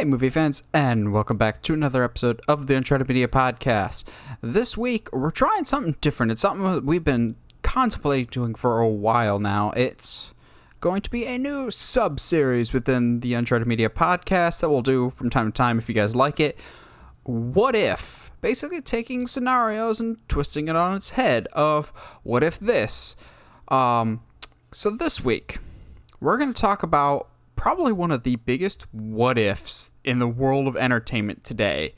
Hey, movie fans, and welcome back to another episode of the Uncharted Media Podcast. This week, we're trying something different. It's something that we've been contemplating doing for a while now. It's going to be a new sub-series within the Uncharted Media Podcast that we'll do from time to time if you guys like it. What if? Basically taking scenarios and twisting it on its head of what if this. So this week, we're going to talk about probably one of the biggest what-ifs in the world of entertainment today.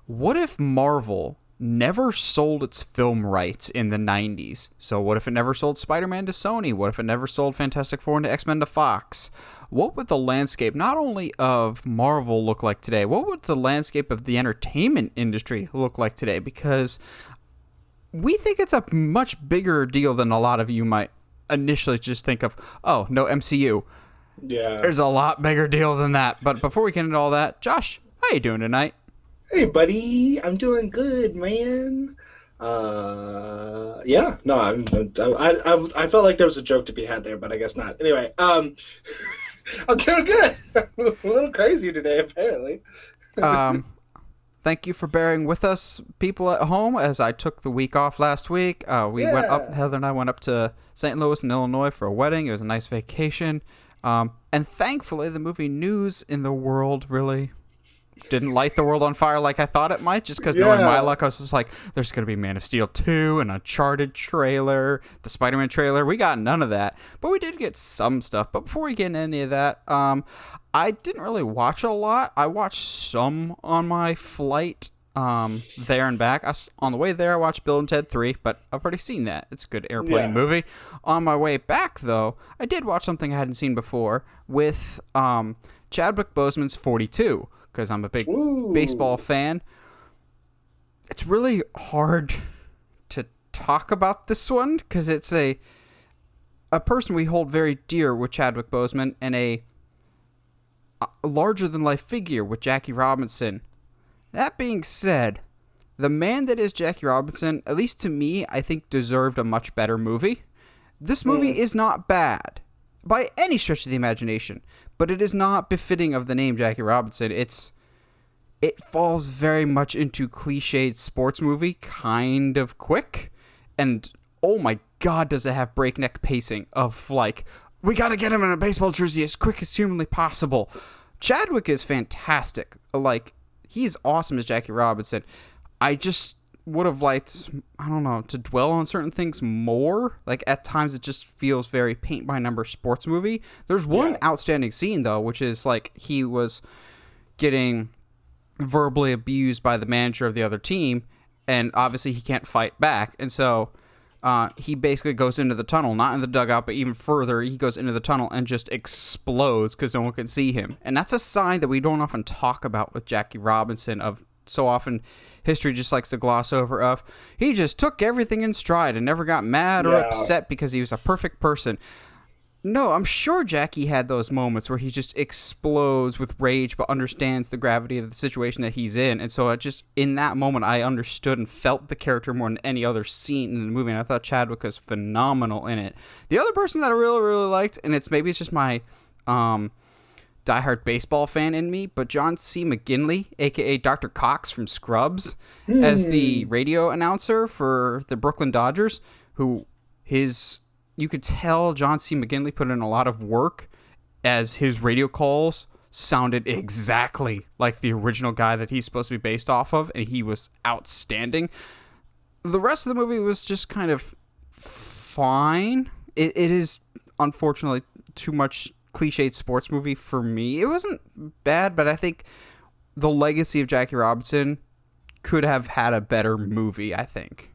What if Marvel never sold its film rights in the 90s? So what if it never sold Spider-Man to Sony? What if it never sold Fantastic Four and X-Men to Fox? What would the landscape not only of Marvel look like today, what would the landscape of the entertainment industry look like today? Because we think it's a much bigger deal than a lot of you might initially just think of, oh, no MCU. Yeah. There's a lot bigger deal than that. But before we get into all that, Josh, how you doing tonight? Hey, buddy. I'm doing good, man. Yeah. No, I felt like there was a joke to be had there, but I guess not. Anyway, I'm doing good. I'm a little crazy today, apparently. Thank you for bearing with us, people at home, as I took the week off last week. Heather and I went up to St. Louis in Illinois for a wedding. It was a nice vacation. And thankfully, the movie news in the world really didn't light the world on fire like I thought it might, just because knowing my luck, I was just like, there's going to be Man of Steel 2, an Uncharted trailer, the Spider-Man trailer. We got none of that, but we did get some stuff. But before we get into any of that, I didn't really watch a lot. I watched some on my flight there and back. On the way there, I watched Bill and Ted 3, but I've already seen that. It's a good airplane movie. On my way back, though, I did watch something I hadn't seen before with Chadwick Boseman's 42, because I'm a big baseball fan. It's really hard to talk about this one, because it's a person we hold very dear with Chadwick Boseman, and a larger-than-life figure with Jackie Robinson. That being said, the man that is Jackie Robinson, at least to me, I think deserved a much better movie. This movie is not bad by any stretch of the imagination, but it is not befitting of the name Jackie Robinson. It falls very much into cliched sports movie, kind of quick, and oh my god, does it have breakneck pacing of like, we gotta get him in a baseball jersey as quick as humanly possible. Chadwick is fantastic. Like, he's awesome as Jackie Robinson. I just would have liked, I don't know, to dwell on certain things more. Like, at times it just feels very paint-by-number sports movie. There's one outstanding scene, though, which is, like, he was getting verbally abused by the manager of the other team, and obviously he can't fight back. And so he basically goes into the tunnel, not in the dugout, but even further, he goes into the tunnel and just explodes because no one can see him. And that's a sign that we don't often talk about with Jackie Robinson. Of so often history just likes to gloss over of, he just took everything in stride and never got mad or upset because he was a perfect person. No, I'm sure Jackie had those moments where he just explodes with rage but understands the gravity of the situation that he's in. And so in that moment, I understood and felt the character more than any other scene in the movie. And I thought Chadwick was phenomenal in it. The other person that I really, really liked, and maybe it's just my diehard baseball fan in me, but John C. McGinley, a.k.a. Dr. Cox from Scrubs, as the radio announcer for the Brooklyn Dodgers, you could tell John C. McGinley put in a lot of work, as his radio calls sounded exactly like the original guy that he's supposed to be based off of, and he was outstanding. The rest of the movie was just kind of fine. It is, unfortunately, too much cliched sports movie for me. It wasn't bad, but I think the legacy of Jackie Robinson could have had a better movie, I think.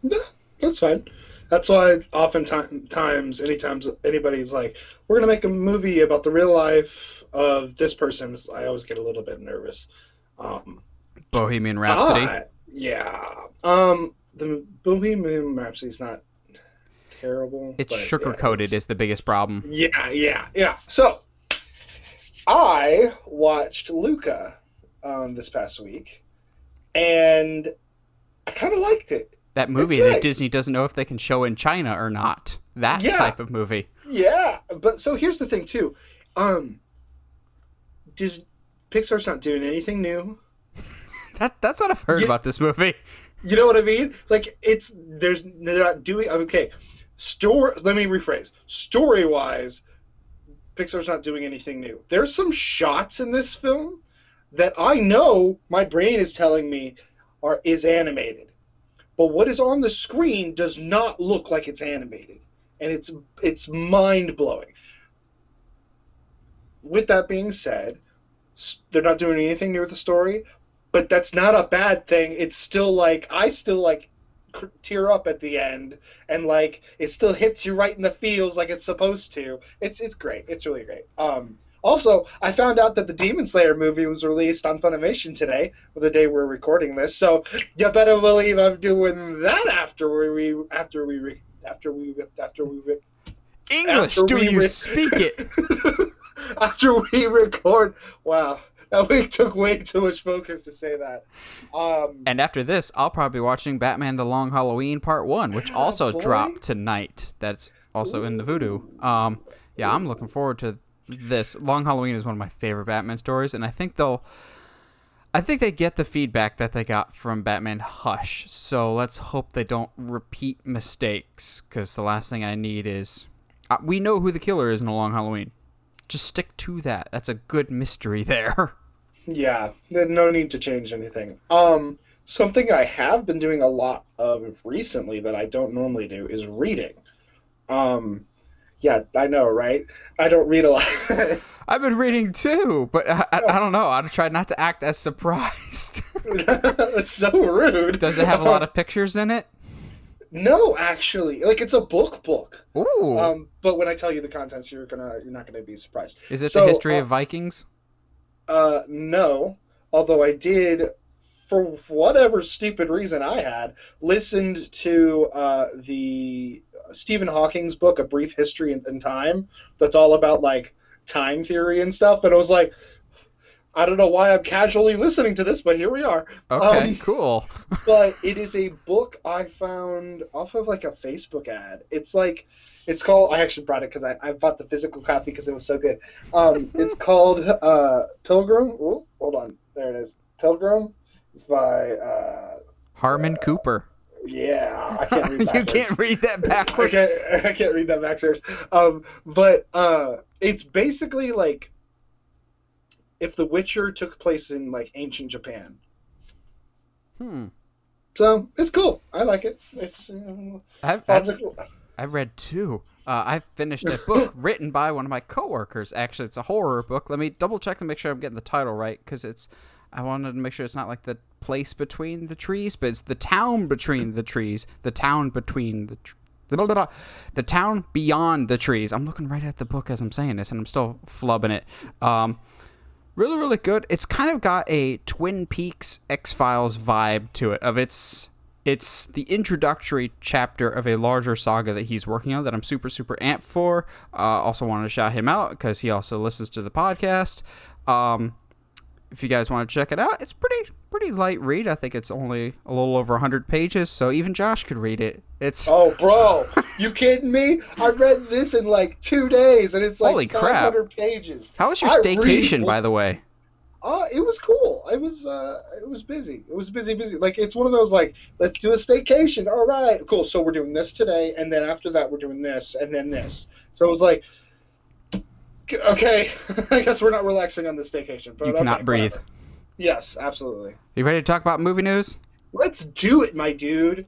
Yeah, that's fine. That's why oftentimes, anytime anybody's like, we're going to make a movie about the real life of this person, I always get a little bit nervous. Bohemian Rhapsody? The Bohemian Rhapsody's not terrible. It's sugar-coated is the biggest problem. Yeah. So, I watched Luca this past week, and I kind of liked it. That movie that Disney doesn't know if they can show in China or not. That type of movie. Yeah, but so here's the thing too. Pixar's not doing anything new. That's what I've heard about this movie. You know what I mean? Like, they're not doing, okay. Let me rephrase. Story-wise, Pixar's not doing anything new. There's some shots in this film that I know my brain is telling me is animated. But what is on the screen does not look like it's animated. And it's mind-blowing. With that being said, they're not doing anything new with the story, but that's not a bad thing. It's still like, I still like tear up at the end, and like it still hits you right in the feels like it's supposed to. It's great. It's really great. Also, I found out that the Demon Slayer movie was released on Funimation today, or the day we're recording this. So you better believe I'm doing that after we English, do you speak it? After we record. Wow. That week took way too much focus to say that. And after this, I'll probably be watching Batman The Long Halloween Part 1, which also dropped tonight. That's also in the Vudu. Yeah, I'm looking forward to this. Long Halloween is one of my favorite Batman stories, and I think they get the feedback that they got from Batman Hush. So let's hope they don't repeat mistakes, because the last thing I need is... we know who the killer is in The Long Halloween. Just stick to that. That's a good mystery there. Yeah, there's no need to change anything. Something I have been doing a lot of recently that I don't normally do is reading. Yeah, I know, right? I don't read a lot. I've been reading too, but I don't know. I'll try not to act as surprised. That's so rude. Does it have a lot of pictures in it? No, actually, like it's a book. Ooh. But when I tell you the contents, you're not gonna be surprised. Is it the history of Vikings? No. Although I did, for whatever stupid reason I had, listened to the Stephen Hawking's book, A Brief History in Time. That's all about like time theory and stuff. And I was like, I don't know why I'm casually listening to this, but here we are. Okay, cool. But it is a book I found off of like a Facebook ad. It's called, I actually brought it because I bought the physical copy because it was so good. It's called Pilgrim. Oh, hold on. There it is. Pilgrim. It's by... Harmon Cooper. Yeah, I can't read that. You can't read that backwards. I can't read that backwards. But it's basically like if The Witcher took place in like ancient Japan. So it's cool. I like it. It's I've read two. I finished a book written by one of my coworkers. Actually, it's a horror book. Let me double check to make sure I'm getting the title right, because I wanted to make sure it's not like the place between the trees, but it's the town between the trees. The town between the town beyond the trees. I'm looking right at the book as I'm saying this, and I'm still flubbing it. Really, really good. It's kind of got a Twin Peaks X-Files vibe to it. It's the introductory chapter of a larger saga that he's working on that I'm super, super amped for. Also wanted to shout him out because he also listens to the podcast. If you guys want to check it out, it's pretty light read. I think it's only a little over 100 pages, so even Josh could read it. Oh, bro, you kidding me? I read this in like 2 days, and it's like holy 500 crap. pages. How was your staycation, by the way? It was cool. It was busy. It was busy. Like, it's one of those, like, let's do a staycation. All right, cool. So we're doing this today, and then after that we're doing this, and then this. So it was like, okay, I guess we're not relaxing on this staycation. But you cannot breathe. Whatever. Yes, absolutely. You ready to talk about movie news? Let's do it, my dude.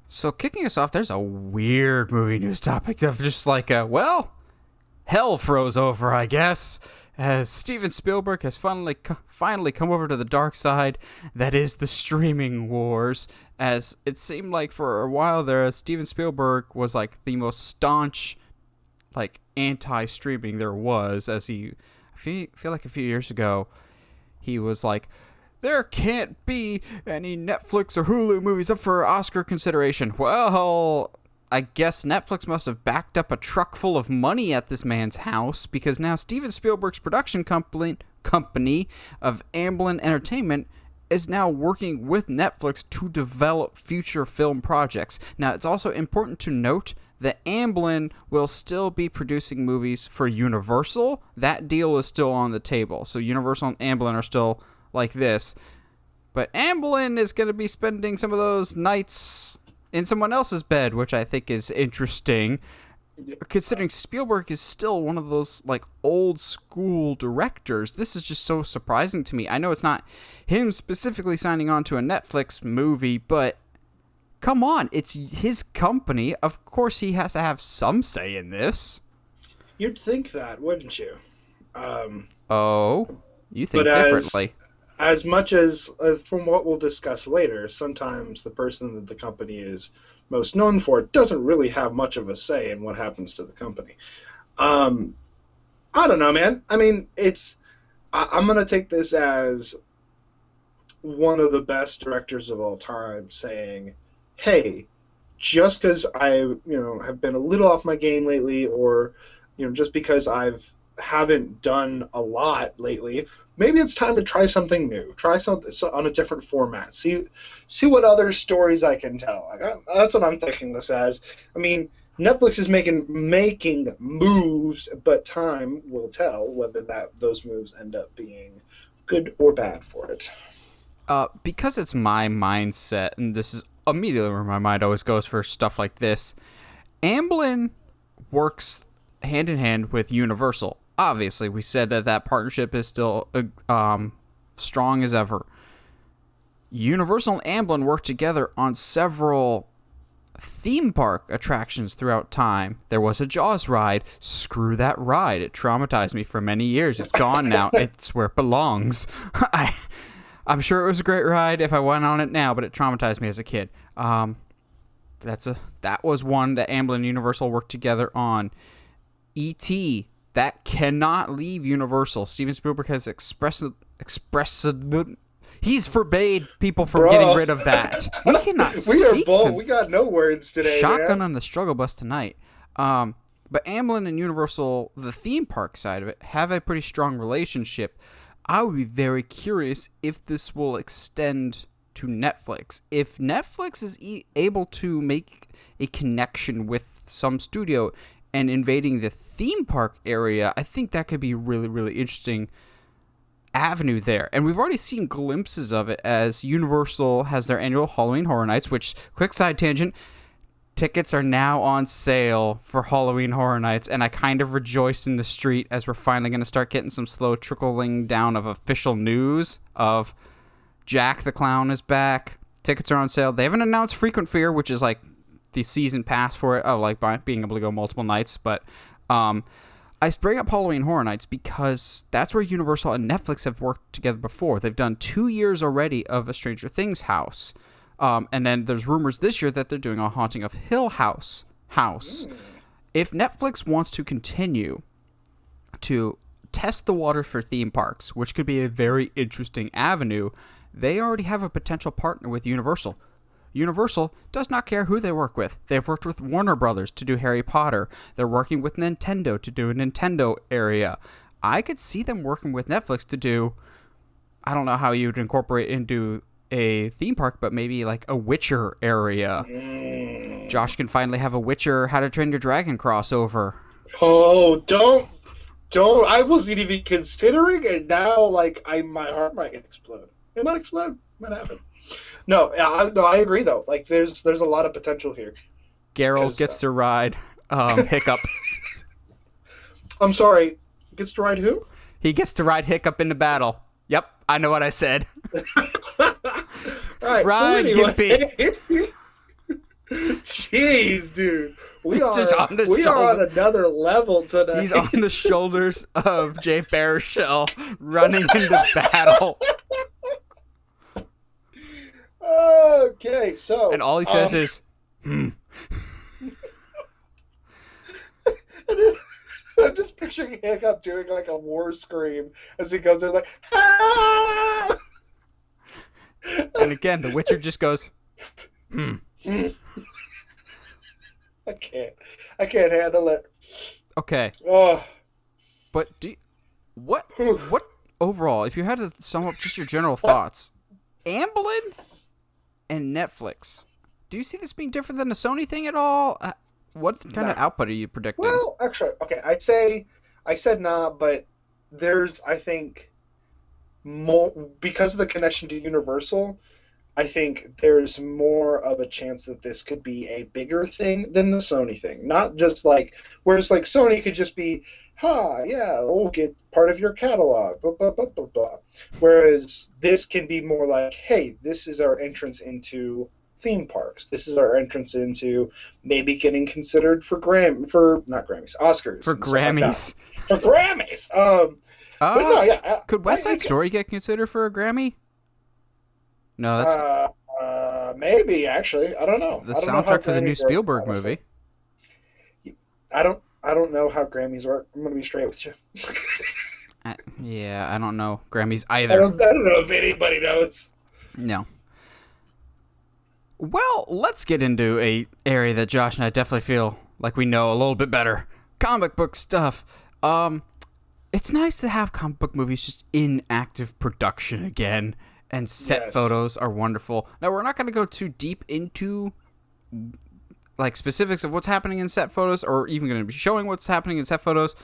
So kicking us off, there's a weird movie news topic of just like, hell froze over, I guess, as Steven Spielberg has finally come over to the dark side that is the streaming wars. As it seemed like for a while there, Steven Spielberg was like the most staunch, like, anti-streaming there was, as I feel like a few years ago, he was like, there can't be any Netflix or Hulu movies up for Oscar consideration. Well, I guess Netflix must have backed up a truck full of money at this man's house, because now Steven Spielberg's production company of Amblin Entertainment is now working with Netflix to develop future film projects. Now, it's also important to note that Amblin will still be producing movies for Universal. That deal is still on the table. So Universal and Amblin are still like this. But Amblin is going to be spending some of those nights in someone else's bed, which I think is interesting. Considering Spielberg is still one of those like old school directors, this is just so surprising to me. I know it's not him specifically signing on to a Netflix movie, but come on, it's his company. Of course he has to have some say in this. You'd think that, wouldn't you? You think differently. As much as from what we'll discuss later, sometimes the person that the company is most known for doesn't really have much of a say in what happens to the company. I don't know, man. I mean, I'm going to take this as one of the best directors of all time saying, hey, just because I have been a little off my game lately, or just because haven't done a lot lately, maybe it's time to try something new, try something on a different format, see what other stories I can tell. That's what I'm thinking this as. I mean, Netflix is making moves, but time will tell whether those moves end up being good or bad for it. Because it's my mindset, and this is immediately where my mind always goes for stuff like this, Amblin works hand in hand with Universal. Obviously, we said that partnership is still strong as ever. Universal and Amblin work together on several theme park attractions throughout time. There was a Jaws ride. Screw that ride. It traumatized me for many years. It's gone now. It's where it belongs. I'm sure it was a great ride if I went on it now, but it traumatized me as a kid. That was one that Amblin and Universal worked together on. E.T., that cannot leave Universal. Steven Spielberg has expressed he's forbade people from getting rid of that. We cannot speak. We got no words today. Shotgun man. On the struggle bus tonight. But Amblin and Universal, the theme park side of it, have a pretty strong relationship. I would be very curious if this will extend to Netflix. If Netflix is able to make a connection with some studio and invading the theme park area, I think that could be a really, really interesting avenue there. And we've already seen glimpses of it as Universal has their annual Halloween Horror Nights, which, quick side tangent, tickets are now on sale for Halloween Horror Nights, and I kind of rejoice in the street as we're finally going to start getting some slow trickling down of official news of Jack the Clown is back. Tickets are on sale. They haven't announced Frequent Fear, which is like the season pass for it, like being able to go multiple nights, but I bring up Halloween Horror Nights because that's where Universal and Netflix have worked together before. They've done 2 years already of a Stranger Things house, and then there's rumors this year that they're doing a Haunting of Hill House. If Netflix wants to continue to test the water for theme parks, which could be a very interesting avenue, they already have a potential partner with Universal. Universal does not care who they work with. They've worked with Warner Brothers to do Harry Potter. They're working with Nintendo to do a Nintendo area. I could see them working with Netflix to do, I don't know how you'd incorporate into a theme park, but maybe like a Witcher area. Josh can finally have a Witcher How to Train Your Dragon crossover. Oh, don't. I wasn't even considering it now. Like, my heart might explode. It might explode. It might happen. No, I agree though. Like, there's a lot of potential here. Geralt gets to ride Hiccup. I'm sorry. Gets to ride who? He gets to ride Hiccup into battle. Yep, I know what I said. Right, ride so anyway, Gimpy. Jeez, dude. We are on another level today. He's on the shoulders of Jay Baruchel running into battle. Okay, so... And all he says is, I'm just picturing Hiccup doing like a war scream as he goes there like, ah! And again, the Witcher just goes, I can't handle it. Okay. Oh. But what overall, if you had to sum up just your general thoughts, Amblin and Netflix, do you see this being different than a Sony thing at all? What kind of Nah. output are you predicting? Well, actually, okay, I said nah, but I think, more because of the connection to Universal. I think there's more of a chance that this could be a bigger thing than the Sony thing. Not just like, whereas like Sony could just be, yeah, we'll get part of your catalog, blah, blah, blah, blah, blah. Whereas this can be more like, hey, this is our entrance into theme parks. This is our entrance into maybe getting considered for not Grammys, Oscars. For and stuff like that. Grammys. For Grammys! But no, yeah. Could West Side Story get considered for a Grammy? No, that's maybe actually. I don't know. the I don't know how soundtrack for the new Grammys work, Spielberg honestly. movie. I don't know how Grammys work. I'm gonna be straight with you. Yeah, I don't know Grammys I either. don't know if anybody knows. No. Well, let's get into a area that Josh and I definitely feel like we know a little bit better. Comic book stuff. It's nice to have comic book movies just in active production again, and set Yes. photos are wonderful. Now, we're not going to go too deep into like specifics of what's happening in set photos, or even going to be showing what's happening in set photos.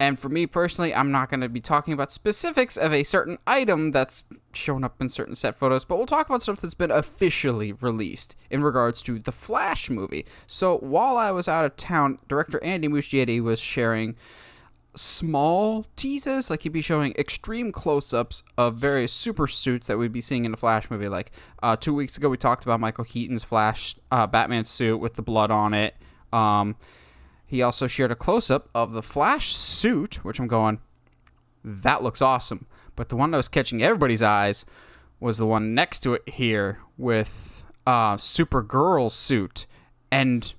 And for me personally, I'm not going to be talking about specifics of a certain item that's shown up in certain set photos, but we'll talk about stuff that's been officially released in regards to the Flash movie. So while I was out of town, director Andy Muschietti was sharing small teases, like he'd be showing extreme close-ups of various super suits that we'd be seeing in the Flash movie. Like 2 weeks ago, we talked about Michael Keaton's Flash Batman suit with the blood on it. He also shared a close-up of the Flash suit, which I'm going, that looks awesome. But the one that was catching everybody's eyes was the one next to it here with Supergirl's suit. And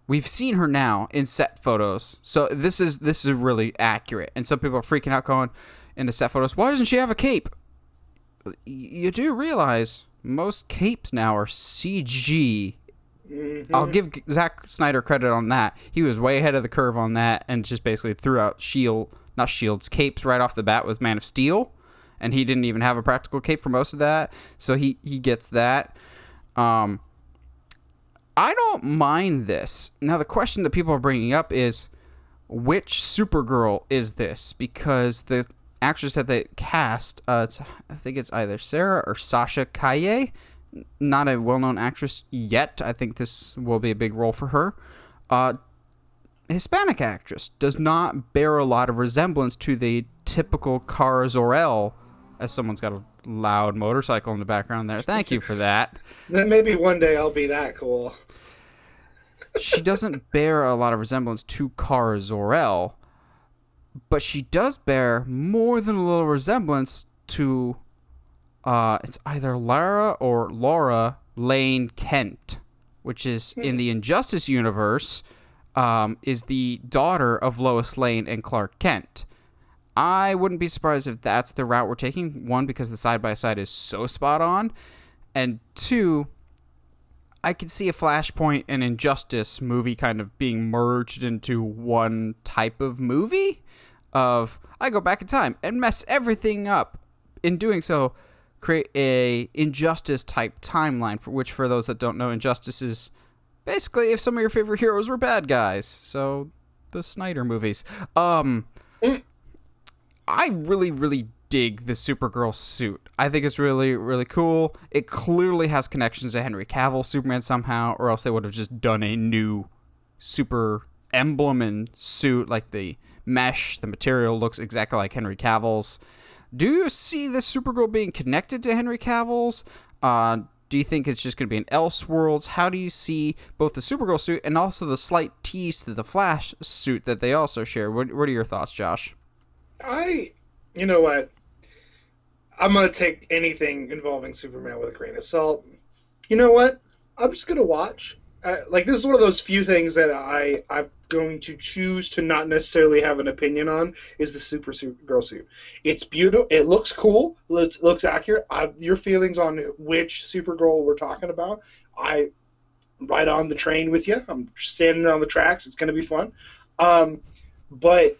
we've seen her now in set photos. So this is really accurate. And some people are freaking out going in the set photos, why doesn't she have a cape? You do realize most capes now are CG. Mm-hmm. I'll give Zack Snyder credit on that. He was way ahead of the curve on that and just basically threw out capes right off the bat with Man of Steel. And he didn't even have a practical cape for most of that. So he gets that. I don't mind this. Now, the question that people are bringing up is, which Supergirl is this? Because the actress that they cast, I think it's either Sarah or Sasha Calle. Not a well-known actress yet. I think this will be a big role for her. Hispanic actress. Does not bear a lot of resemblance to the typical Kara Zor-El, as someone's got a loud motorcycle in the background there. Thank you for that. Then maybe one day I'll be that cool. She doesn't bear a lot of resemblance to Kara Zor-El, but she does bear more than a little resemblance to it's either Lara or Laura Lane Kent, which is in the Injustice universe, is the daughter of Lois Lane and Clark Kent. I wouldn't be surprised if that's the route we're taking. One, because the side-by-side is so spot on, and two, I could see a Flashpoint and Injustice movie kind of being merged into one type of movie of, I go back in time and mess everything up. In doing so, create a Injustice type timeline, for which, for those that don't know, Injustice is basically if some of your favorite heroes were bad guys. So the Snyder movies. I really, really dig the Supergirl suit. I think it's really, really cool. It clearly has connections to Henry Cavill Superman somehow, or else they would have just done a new super emblem and suit. Like the mesh, the material looks exactly like Henry Cavill's. Do you see this Supergirl being connected to Henry Cavill's? Do you think it's just going to be an Elseworlds? How do you see both the Supergirl suit and also the slight tease to the Flash suit that they also share? What are your thoughts, Josh? You know what? I'm going to take anything involving Superman with a grain of salt. You know what? I'm just going to watch. This is one of those few things that I'm going to choose to not necessarily have an opinion on, is the Supergirl suit. It's beautiful. It looks cool. It looks accurate. Your feelings on which Supergirl we're talking about, I right on the train with you. I'm standing on the tracks. It's going to be fun. But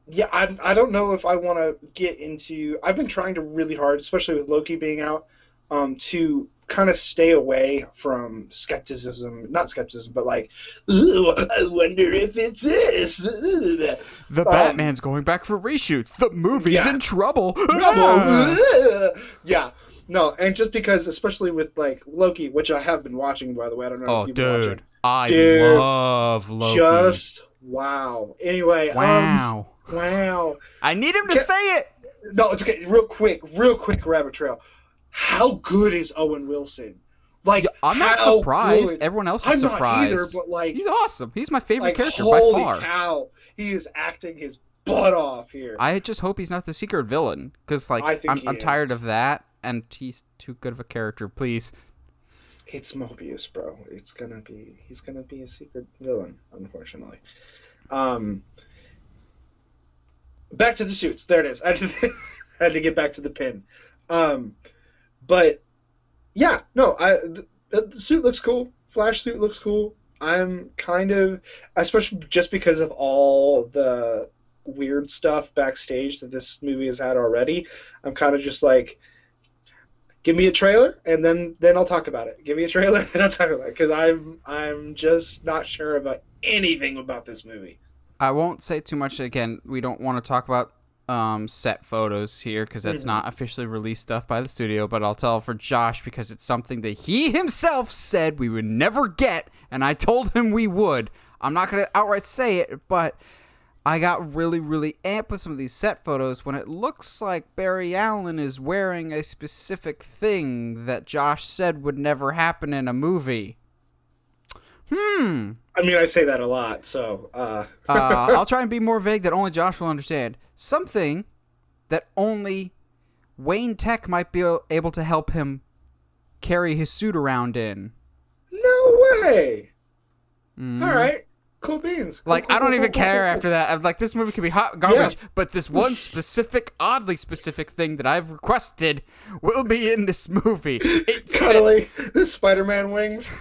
yeah, I don't know if I want to get into. I've been trying to really hard, especially with Loki being out, to kind of stay away from skepticism, not skepticism, but like, ooh, I wonder if it's this. The Batman's going back for reshoots. The movie's in trouble. Yeah. No, and just because, especially with like Loki, which I have been watching, by the way, I don't know if you've been watching. I love Loki. Just wow. Anyway, wow. I need him to say it. No, it's okay. Real quick, rabbit trail. How good is Owen Wilson? Like, I'm not surprised. Good. Everyone else is surprised. I'm not either, but like, he's awesome. He's my favorite character by far. Holy cow, he is acting his butt off here. I just hope he's not the secret villain, because like I'm tired of that, and he's too good of a character. Please. It's Mobius, bro. He's gonna be a secret villain, unfortunately. Back to the suits. There it is. I had to get back to the pin. But yeah, no, the suit looks cool. Flash suit looks cool. I'm kind of, especially just because of all the weird stuff backstage that this movie has had already, I'm kind of just like, give me a trailer and then I'll talk about it. Give me a trailer and I'll talk about it, because I'm just not sure about anything about this movie. I won't say too much. Again, we don't want to talk about set photos here, because that's not officially released stuff by the studio, but I'll tell for Josh, because it's something that he himself said we would never get, and I told him we would. I'm not going to outright say it, but I got really, really amped with some of these set photos when it looks like Barry Allen is wearing a specific thing that Josh said would never happen in a movie. I mean, I say that a lot, so... I'll try and be more vague that only Josh will understand. Something that only Wayne Tech might be able to help him carry his suit around in. No way! All right. Cool beans. Like, I don't even care after that. I'm like, this movie could be hot garbage, but this one specific, oddly specific thing that I've requested will be in this movie. It's totally. The Spider-Man wings.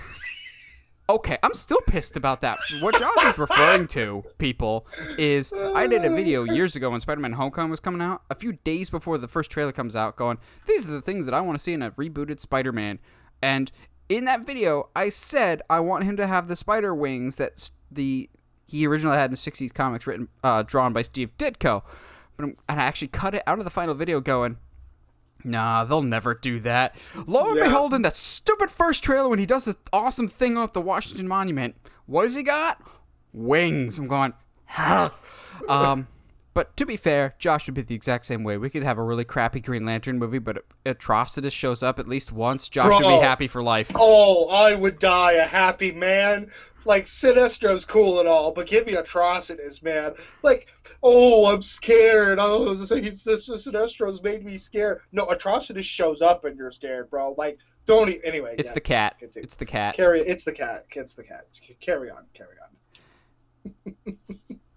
Okay, I'm still pissed about that. What Josh is referring to, people, is I did a video years ago when Spider-Man Homecoming was coming out, a few days before the first trailer comes out, going, these are the things that I want to see in a rebooted Spider-Man. And in that video, I said I want him to have the spider wings that he originally had in the 60s comics, drawn by Steve Ditko. But I actually cut it out of the final video going, nah, they'll never do that. Lo and behold, in that stupid first trailer when he does this awesome thing off the Washington Monument, what has he got? Wings. I'm going, huh. But to be fair, Josh would be the exact same way. We could have a really crappy Green Lantern movie, but if Atrocitus shows up at least once, Josh would be happy for life. Oh, I would die a happy man. Like, Sinestro's cool and all, but give me Atrocitus, man. Like, oh, I'm scared. Oh, Sinestro's made me scared. No, Atrocitus shows up and you're scared, bro. Like, don't anyway. It's the cat. It's the cat. It's the cat. It's the cat. Carry on.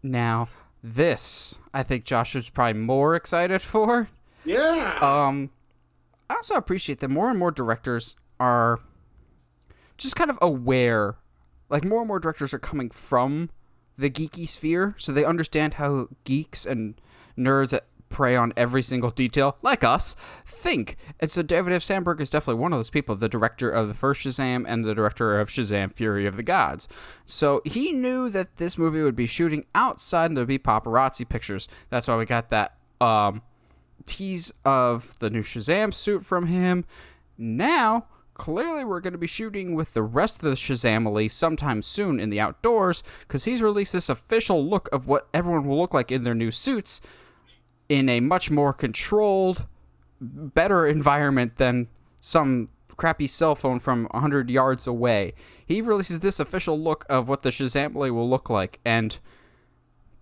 Now, this, I think Josh was probably more excited for. Yeah. I also appreciate that more and more directors are just kind of aware. Like, more and more directors are coming from the geeky sphere, so they understand how geeks and nerds that prey on every single detail, like us, think. And so David F. Sandberg is definitely one of those people, the director of the first Shazam and the director of Shazam! Fury of the Gods. So he knew that this movie would be shooting outside and there would be paparazzi pictures. That's why we got that tease of the new Shazam suit from him. Now, clearly we're going to be shooting with the rest of the Shazamily sometime soon in the outdoors, because he's released this official look of what everyone will look like in their new suits in a much more controlled, better environment than some crappy cell phone from 100 yards away. He releases this official look of what the Shazamily will look like, and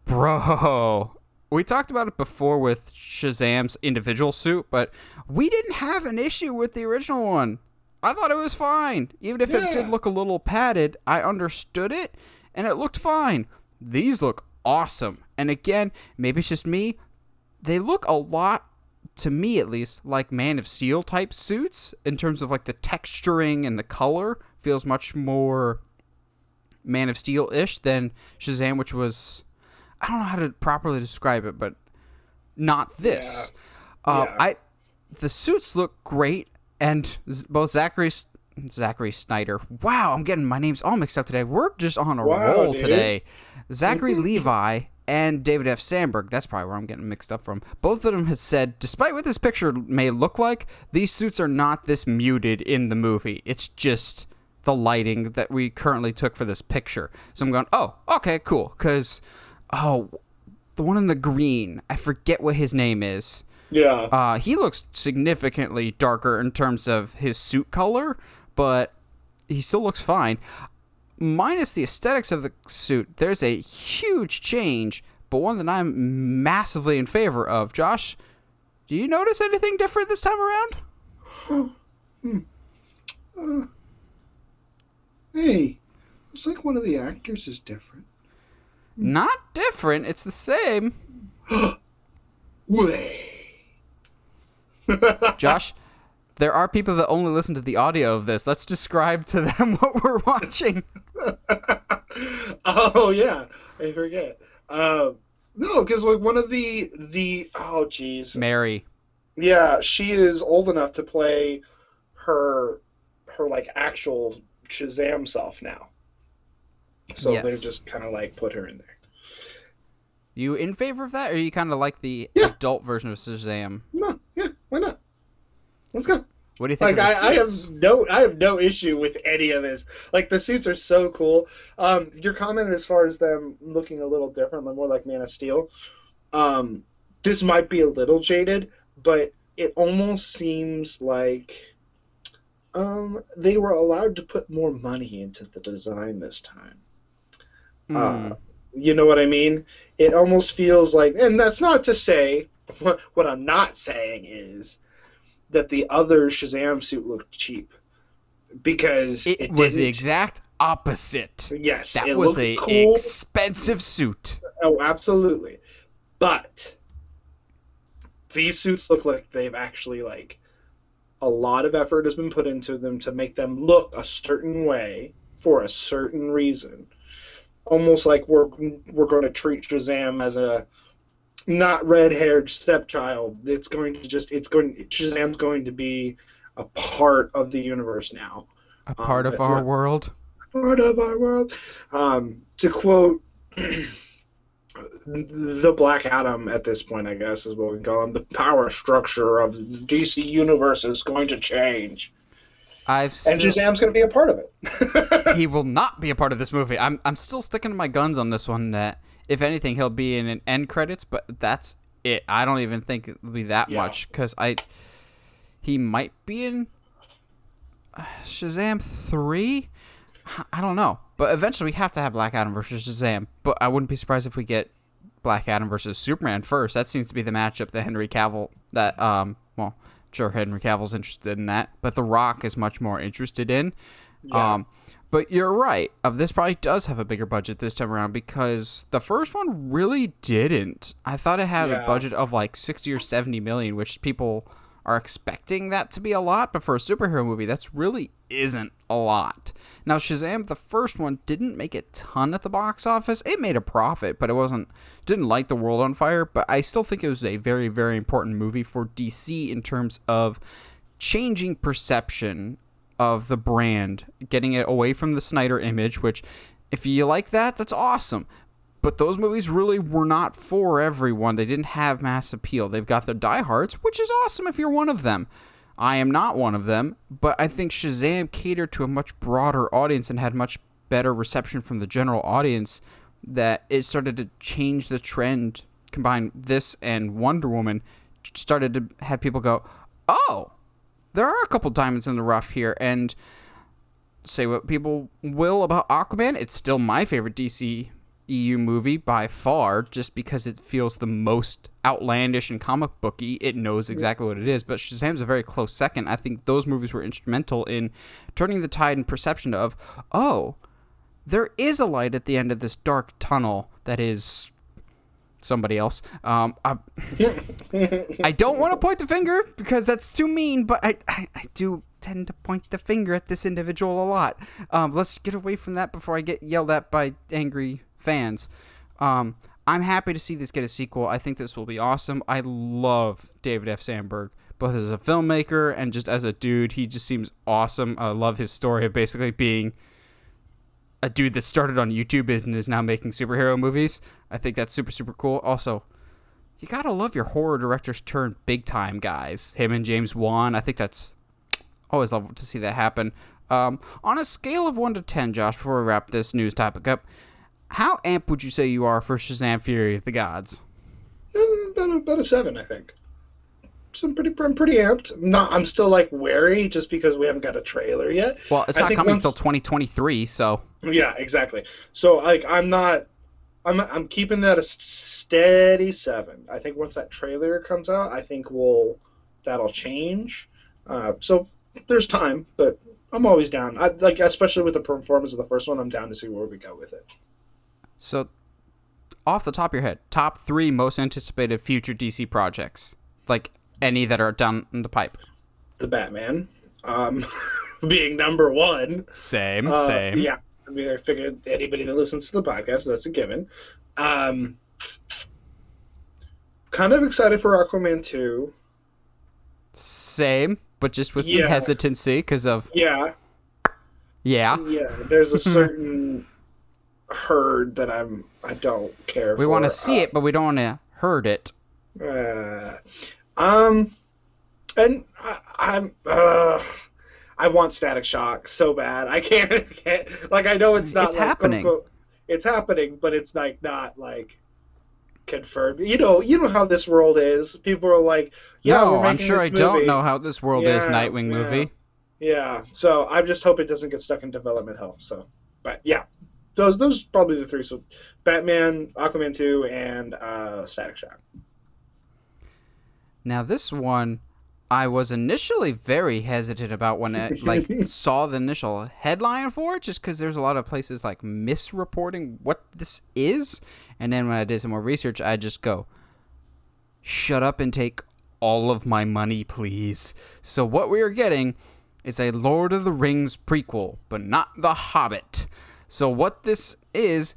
bro, we talked about it before with Shazam's individual suit, but we didn't have an issue with the original one. I thought it was fine. Even if it did look a little padded, I understood it, and it looked fine. These look awesome. And again, maybe it's just me, they look a lot, to me at least, like Man of Steel type suits, in terms of like the texturing and the color. Feels much more Man of Steel-ish than Shazam, which was, I don't know how to properly describe it, but not this. The suits look great. and both Zachary Snyder. Wow, I'm getting my names all mixed up today. We're just on a roll dude. today. Zachary Levi and David F. Sandberg, that's probably where I'm getting mixed up from. Both of them have said, despite what this picture may look like, these suits are not this muted in the movie. It's just the lighting that we currently took for this picture. So I'm going, oh, okay, cool. Because, the one in the green, I forget what his name is. Yeah. He looks significantly darker in terms of his suit color, but he still looks fine. Minus the aesthetics of the suit, there's a huge change, but one that I'm massively in favor of. Josh, do you notice anything different this time around? Hey, it's like one of the actors is different. Not different, it's the same. Way. Josh, there are people that only listen to the audio of this. Let's describe to them what we're watching. Oh, yeah. I forget. No, because like one of the oh, jeez. Mary. Yeah, she is old enough to play her like actual Shazam self now. So Yes. they just kind of like put her in there. You in favor of that, or you kind of like the adult version of Shazam? No, yeah, why not? Let's go. What do you think Like of the suits? I have no issue with any of this. Like the suits are so cool. Your comment as far as them looking a little different, more like Man of Steel. This might be a little jaded, but it almost seems like they were allowed to put more money into the design this time. You know what I mean? It almost feels like, and that's not to say, what I'm not saying is that the other Shazam suit looked cheap. Because It was the exact opposite. Yes, That it was looked a cool. expensive suit. Oh, absolutely. But these suits look like they've actually, like, a lot of effort has been put into them to make them look a certain way for a certain reason. Almost like we're going to treat Shazam as a not red-haired stepchild. Shazam's going to be a part of the universe now. A part of our world. Part of our world. To quote the Black Adam at this point, I guess is what we call him, the power structure of the DC universe is going to change. And Shazam's going to be a part of it. He will not be a part of this movie. I'm still sticking to my guns on this one that, if anything, he'll be in an end credits, but that's it. I don't even think it'll be that much, because he might be in Shazam 3? I don't know. But eventually we have to have Black Adam versus Shazam, but I wouldn't be surprised if we get Black Adam versus Superman first. That seems to be the matchup that Henry Cavill's interested in that, but The Rock is much more interested in. Yeah. But you're right. This probably does have a bigger budget this time around, because the first one really didn't. I thought it had a budget of like 60 or 70 million, which people are expecting that to be a lot, but for a superhero movie, that's really isn't a lot. Now, Shazam, the first one, didn't make a ton at the box office. It made a profit, but didn't light the world on fire, but I still think it was a very, very important movie for DC in terms of changing perception of the brand, getting it away from the Snyder image, which, if you like that, that's awesome. But those movies really were not for everyone. They didn't have mass appeal. They've got their diehards, which is awesome if you're one of them. I am not one of them, but I think Shazam catered to a much broader audience and had much better reception from the general audience, that it started to change the trend. Combine this and Wonder Woman, started to have people go, oh, there are a couple diamonds in the rough here. And say what people will about Aquaman, it's still my favorite DC EU movie by far, just because it feels the most outlandish and comic booky. It knows exactly what it is, but Shazam's a very close second. I think those movies were instrumental in turning the tide and perception of, oh, there is a light at the end of this dark tunnel that is somebody else. I don't want to point the finger because that's too mean, but I do tend to point the finger at this individual a lot. Let's get away from that before I get yelled at by angry fans. I'm happy to see this get a sequel. I think this will be awesome. I love David F. Sandberg. both as a filmmaker and just as a dude. He just seems awesome. I love his story of basically being a dude that started on YouTube and is now making superhero movies. I think that's super, super cool. Also, you gotta love your horror directors turn big time guys. Him and James Wan. I think that's always love to see that happen. On a scale of 1 to 10, Josh, before we wrap this news topic up, how amped would you say you are for Shazam: Fury of the Gods? About a 7, I think. So I'm pretty amped. I'm still like wary just because we haven't got a trailer yet. Well, it's not coming until 2023, so. Yeah, exactly. So like I'm keeping that a steady 7. I think once that trailer comes out, I think that'll change. So there's time, but I'm always down. Especially with the performance of the first one, I'm down to see where we go with it. So, off the top of your head, top 3 most anticipated future DC projects, like any that are down in the pipe. The Batman, being number 1. Same. Yeah, I mean, I figured anybody that listens to the podcast, that's a given. Kind of excited for Aquaman 2. Same, but just with some hesitancy because of... Yeah. There's a certain herd that I don't care for. We want to see it, but we don't want to herd it. And I want Static Shock so bad. I can't like, I know it's not it's like, happening. Quote, it's happening, but it's like not like confirmed. You know how this world is. People are like, no, I'm sure I don't know how this world is. Nightwing movie. Yeah. So I just hope it doesn't get stuck in development hell. So, but yeah, those are probably the 3. So Batman, Aquaman 2, and Static Shock. Now this one, I was initially very hesitant about when I saw the initial headline for it, just because there's a lot of places like misreporting what this is, and then when I did some more research, I just go, shut up and take all of my money, please. So what we are getting is a Lord of the Rings prequel, but not The Hobbit. So what this is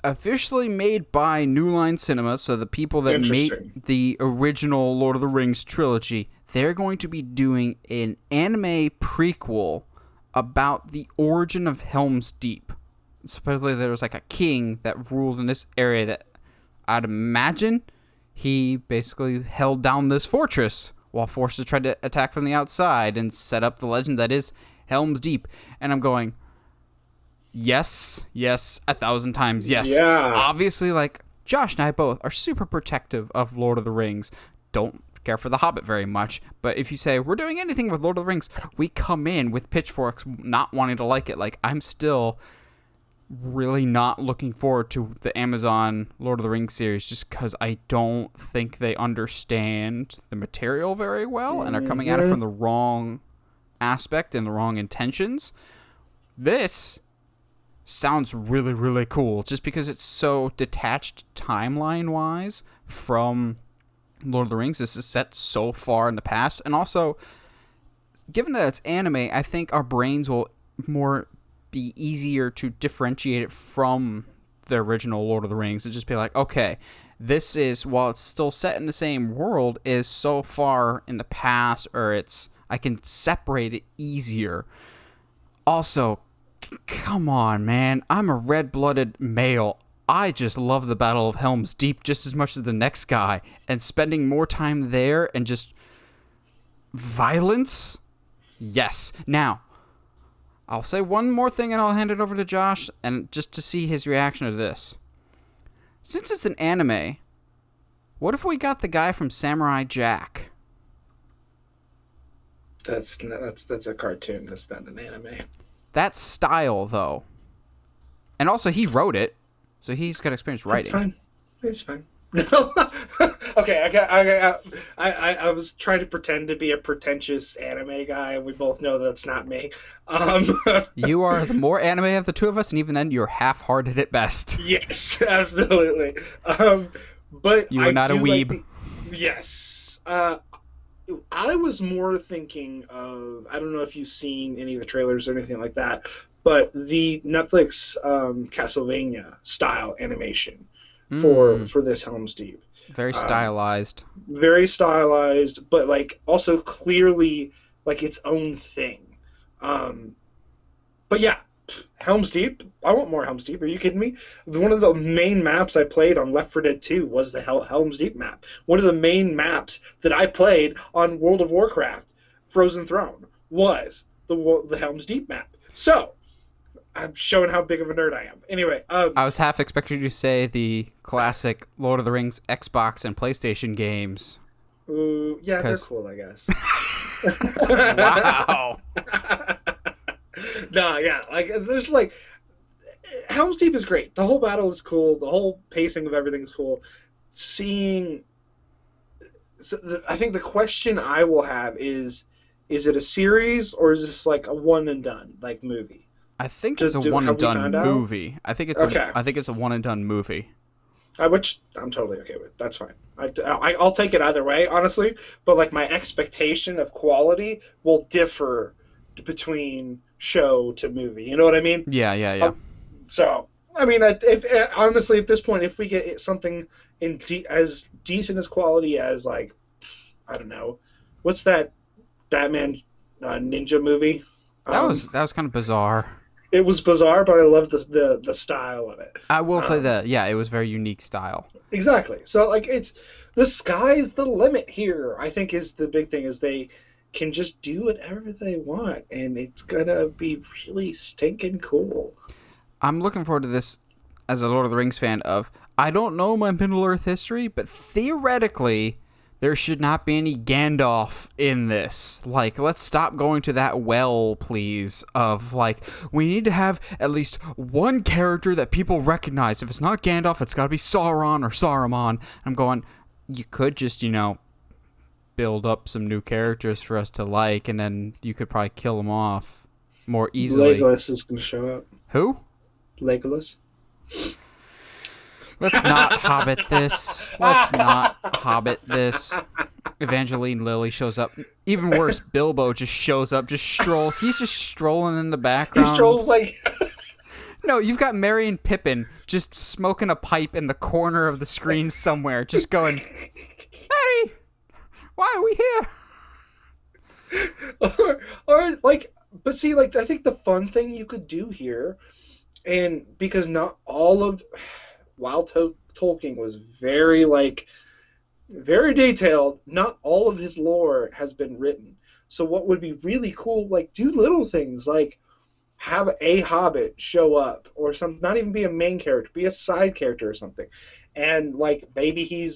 officially made by New Line Cinema, so the people that made the original Lord of the Rings trilogy, they're going to be doing an anime prequel about the origin of Helm's Deep. Supposedly there was like a king that ruled in this area that I'd imagine he basically held down this fortress while forces tried to attack from the outside and set up the legend that is Helm's Deep. And I'm going... Yes, 1,000 times yes. Yeah. Obviously, like, Josh and I both are super protective of Lord of the Rings. Don't care for The Hobbit very much. But if you say, we're doing anything with Lord of the Rings, we come in with pitchforks not wanting to like it. Like, I'm still really not looking forward to the Amazon Lord of the Rings series just because I don't think they understand the material very well and are coming at it from the wrong aspect and the wrong intentions. This... sounds really, really cool just because it's so detached timeline-wise from Lord of the Rings. This is set so far in the past. And also, given that it's anime, I think our brains will be easier to differentiate it from the original Lord of the Rings and just be like, okay, this is, while it's still set in the same world, is so far in the past, or I can separate it easier. Also, come on, man. I'm a red-blooded male. I just love the Battle of Helm's Deep just as much as the next guy. And spending more time there and just... violence? Yes. Now, I'll say one more thing and I'll hand it over to Josh, and just to see his reaction to this. Since it's an anime, what if we got the guy from Samurai Jack? That's a cartoon. That's not an anime. That style, though. And also, he wrote it, so he's got experience writing. It's fine. Okay, I was trying to pretend to be a pretentious anime guy, and we both know that's not me. You are the more anime of the two of us, and even then, you're half-hearted at best. Yes, absolutely. But you are not a weeb. Yes. I was more thinking of, I don't know if you've seen any of the trailers or anything like that, but the Netflix Castlevania style animation. for this Helm's Deep. Very stylized. Very stylized, but like also clearly like its own thing. But yeah, Helm's Deep. I want more Helm's Deep. Are you kidding me? One of the main maps I played on Left 4 Dead 2 was the Helm's Deep map. One of the main maps that I played on World of Warcraft, Frozen Throne, was the Helm's Deep map. So, I'm showing how big of a nerd I am. Anyway. I was half expecting you to say the classic Lord of the Rings Xbox and PlayStation games. Yeah, they're cool, I guess. Wow. No, yeah, like there's like Helm's Deep is great. The whole battle is cool. The whole pacing of everything is cool. I think the question I will have is it a series or is this like a one and done like movie? I think it's a one and done movie. I think it's a one and done movie. Which I'm totally okay with. That's fine. I'll take it either way, honestly. But like my expectation of quality will differ between show to movie. You know what I mean? Yeah. So I mean, honestly, at this point, if we get something as decent as quality as like, I don't know, what's that Batman ninja movie? That was kind of bizarre. It was bizarre, but I love the style of it. I will say that, yeah, it was very unique style. Exactly. So, like, it's the sky's the limit here, I think, is the big thing, is they can just do whatever they want, and it's gonna be really stinking cool. I'm looking forward to this as a Lord of the Rings fan I don't know my Middle-earth history, but theoretically, there should not be any Gandalf in this. Like, let's stop going to that well, please, of, like, we need to have at least one character that people recognize. If it's not Gandalf, it's gotta be Sauron or Saruman. I'm going, you could just, build up some new characters for us to like, and then you could probably kill them off more easily. Legolas is gonna show up. Who? Legolas. Let's not Hobbit this. Evangeline Lilly shows up. Even worse, Bilbo just shows up, just strolls. He's just strolling in the background. He strolls like... No, you've got Merry and Pippin just smoking a pipe in the corner of the screen somewhere, just going, Merry, why are we here? or like, but see, like, I think the fun thing you could do here, and because not all of... While Tolkien was very detailed, not all of his lore has been written. So what would be really cool, like, do little things, like have a hobbit show up, or not even be a main character, be a side character or something, and like maybe he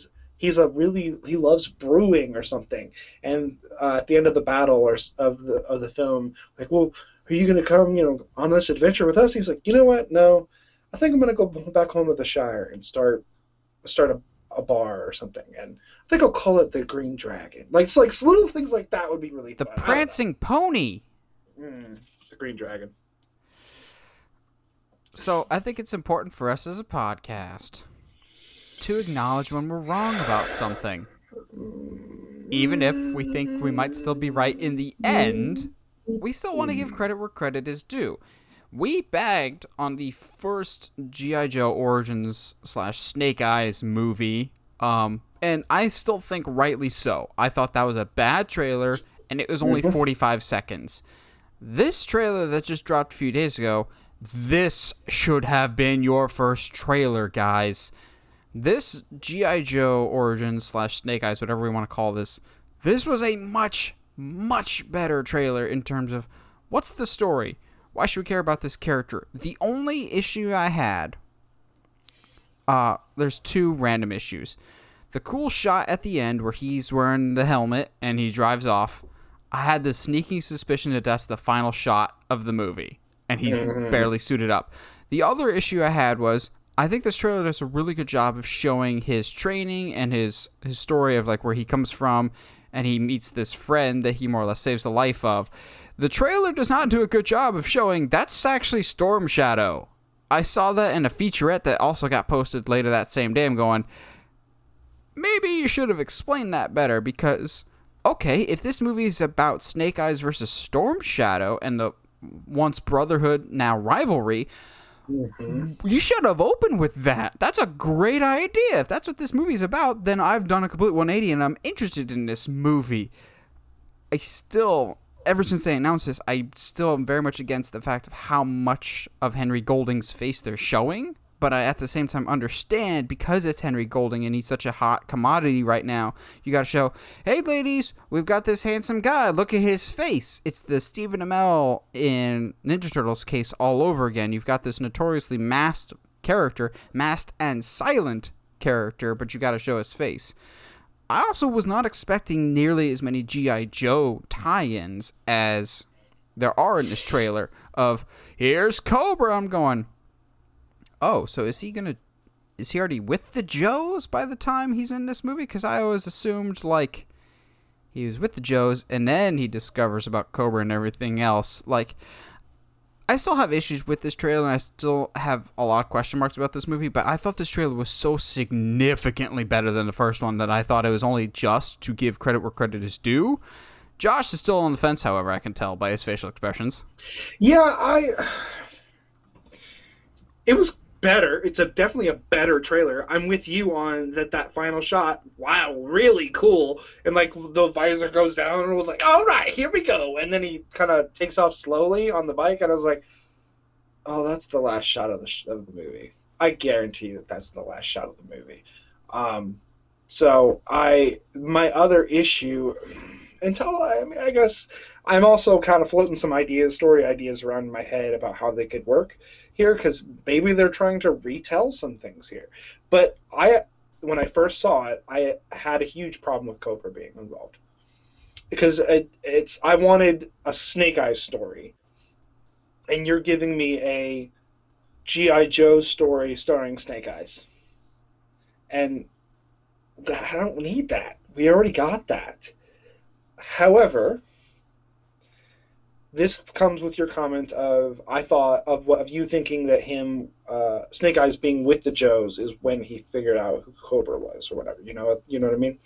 loves brewing or something, and at the end of the battle or of the film, like, well, are you gonna come, on this adventure with us? He's like, you know what, no. I think I'm going to go back home to the Shire and start a bar or something. And I think I'll call it the Green Dragon. Like, it's like little things like that would be really fun. The Prancing Pony. The Green Dragon. So I think it's important for us as a podcast to acknowledge when we're wrong about something. Even if we think we might still be right in the end, we still want to give credit where credit is due. We bagged on the first G.I. Joe Origins / Snake Eyes movie, and I still think rightly so. I thought that was a bad trailer, and it was only 45 seconds. This trailer that just dropped a few days ago, this should have been your first trailer, guys. This G.I. Joe Origins / Snake Eyes, whatever we want to call this was a much, much better trailer in terms of what's the story? Why should we care about this character? The only issue I had, there's two random issues. The cool shot at the end where he's wearing the helmet and he drives off, I had this sneaking suspicion that that's the final shot of the movie, and he's barely suited up. The other issue I had was, I think this trailer does a really good job of showing his training and his story of like where he comes from, and he meets this friend that he more or less saves the life of. The trailer does not do a good job of showing that's actually Storm Shadow. I saw that in a featurette that also got posted later that same day. I'm going, maybe you should have explained that better, because, okay, if this movie is about Snake Eyes versus Storm Shadow and the once brotherhood, now rivalry, You should have opened with that. That's a great idea. If that's what this movie's about, then I've done a complete 180 and I'm interested in this movie. I still, ever since they announced this, I still am very much against the fact of how much of Henry Golding's face they're showing. But I, at the same time, understand because it's Henry Golding and he's such a hot commodity right now, you got to show, hey, ladies, we've got this handsome guy. Look at his face. It's the Stephen Amell in Ninja Turtles case all over again. You've got this notoriously masked character, masked and silent character, but you got to show his face. I also was not expecting nearly as many G.I. Joe tie-ins as there are in this trailer of, here's Cobra. I'm going, oh, so is he already with the Joes by the time he's in this movie? Because I always assumed, like, he was with the Joes, and then he discovers about Cobra and everything else. Like, I still have issues with this trailer, and I still have a lot of question marks about this movie, but I thought this trailer was so significantly better than the first one that I thought it was only just to give credit where credit is due. Josh is still on the fence, however, I can tell by his facial expressions. Yeah, it was better. It's definitely a better trailer. I'm with you on that final shot. Wow, really cool. And like the visor goes down and it was like, all right, here we go. And then he kind of takes off slowly on the bike and I was like, oh, that's the last shot of the movie. I guarantee that's the last shot of the movie. So my other issue, I guess I'm also kind of floating some story ideas around in my head about how they could work here, because maybe they're trying to retell some things here. But when I first saw it, I had a huge problem with Cobra being involved, because I wanted a Snake Eyes story, and you're giving me a G.I. Joe story starring Snake Eyes, and I don't need that. We already got that. However, this comes with your comment of you thinking that Snake Eyes being with the Joes is when he figured out who Cobra was or whatever. You know what I mean?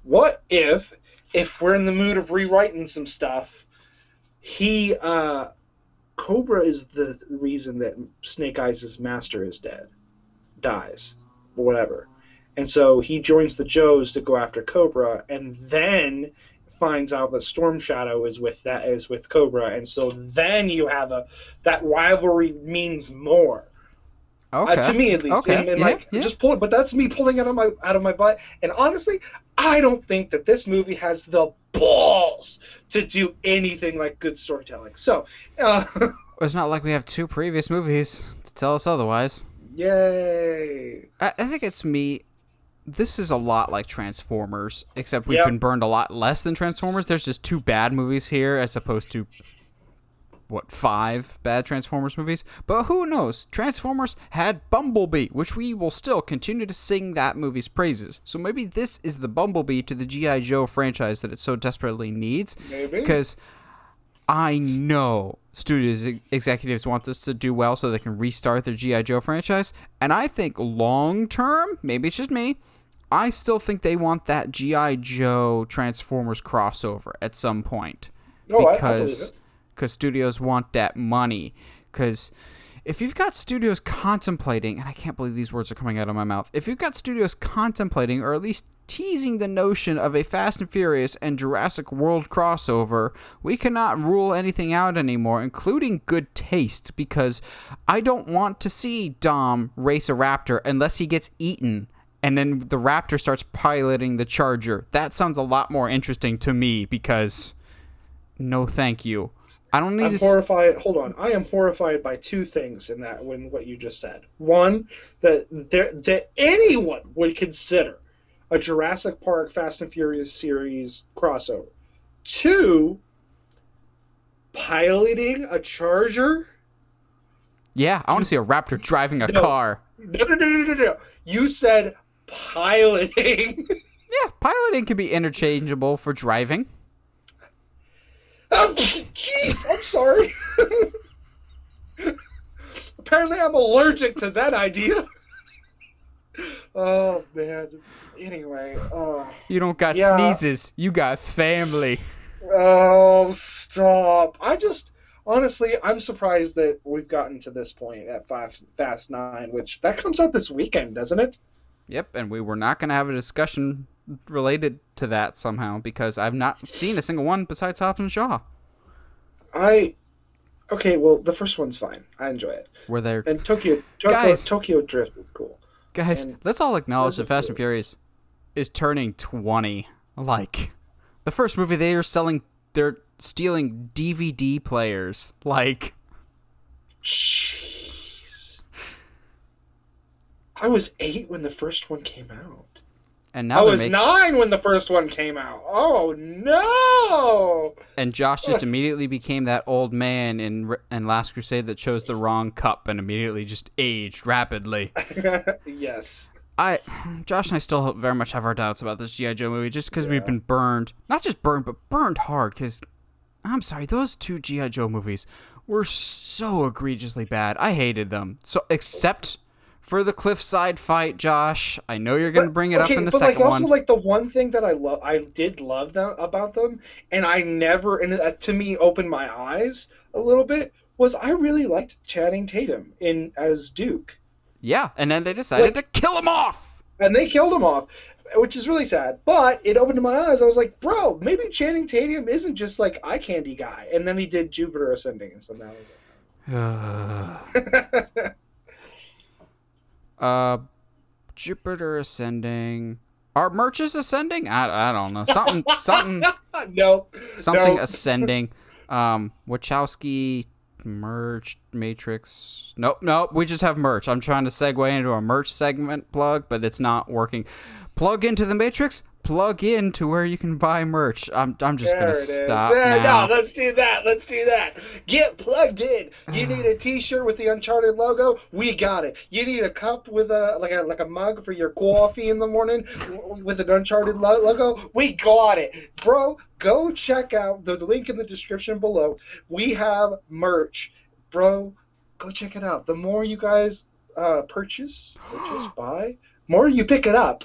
What if we're in the mood of rewriting some stuff, Cobra is the reason that Snake Eyes' master dies, or whatever. And so he joins the Joes to go after Cobra, and then finds out that Storm Shadow is with Cobra, and so then you have that rivalry means more. Okay. To me, at least. Okay. And just pull it, but that's me pulling it out of my butt. And honestly, I don't think that this movie has the balls to do anything like good storytelling. So, it's not like we have two previous movies to tell us otherwise. Yay! I think it's me. This is a lot like Transformers, except we've been burned a lot less than Transformers. There's just 2 bad movies here as opposed to, 5 bad Transformers movies? But who knows? Transformers had Bumblebee, which we will still continue to sing that movie's praises. So maybe this is the Bumblebee to the G.I. Joe franchise that it so desperately needs. Maybe. Because I know studios executives want this to do well so they can restart their G.I. Joe franchise. And I think long term, maybe it's just me, I still think they want that G.I. Joe Transformers crossover at some point. Oh, Because studios want that money. Because if you've got studios contemplating, and I can't believe these words are coming out of my mouth, if you've got studios contemplating, or at least teasing the notion of a Fast and Furious and Jurassic World crossover, we cannot rule anything out anymore, including good taste, because I don't want to see Dom race a raptor unless he gets eaten, and then the raptor starts piloting the Charger. That sounds a lot more interesting to me, because no thank you. I don't need I'm to horrified. Hold on. I am horrified by 2 things in that what you just said. One, that anyone would consider a Jurassic Park Fast and Furious series crossover. 2, piloting a Charger? Yeah, I want to see a raptor driving a car. No. You said piloting. Yeah, piloting can be interchangeable for driving. Oh, jeez, I'm sorry. Apparently I'm allergic to that idea. Oh, man. Anyway. You don't got sneezes. You got family. Oh, stop. honestly, I'm surprised that we've gotten to this point at Fast 9, which that comes out this weekend, doesn't it? Yep, and we were not going to have a discussion related to that somehow because I've not seen a single one besides Hobbs and Shaw. Okay, well, the first one's fine. I enjoy it. Were there... And Guys, Tokyo Drift is cool. Guys, And let's all acknowledge that Fast and Furious is turning 20. Like, the first movie they're stealing DVD players. Like... Jeez. I was 8 when the first one came out. And now I was 9 when the first one came out. Oh, no! And Josh just immediately became that old man in Last Crusade that chose the wrong cup and immediately just aged rapidly. Yes. Josh and I still very much have our doubts about this G.I. Joe movie just because we've been burned. Not just burned, but burned hard because, I'm sorry, those 2 G.I. Joe movies were so egregiously bad. I hated them. So, except... for the cliffside fight, Josh. I know you're going to bring it up in the second one. Also, like, the one thing that I did love about them, and I never, and that to me opened my eyes a little bit, was I really liked Channing Tatum as Duke. Yeah, and then they decided to kill him off! And they killed him off, which is really sad. But it opened my eyes. I was like, bro, maybe Channing Tatum isn't just, like, eye candy guy. And then he did Jupiter Ascending, and so now I was like... Jupiter Ascending. Our merch is ascending? I don't know. Something Nope. Ascending. Wachowski merch Matrix. Nope. We just have merch. I'm trying to segue into a merch segment plug, but it's not working. Plug into the Matrix. Plug into where you can buy merch. I'm just gonna stop now. No, let's do that. Get plugged in. You need a T-shirt with the Uncharted logo? We got it. You need a cup with a mug for your coffee in the morning with an Uncharted logo? We got it, bro. Go check out the link in the description below. We have merch, bro. Go check it out. The more you guys buy, more you pick it up,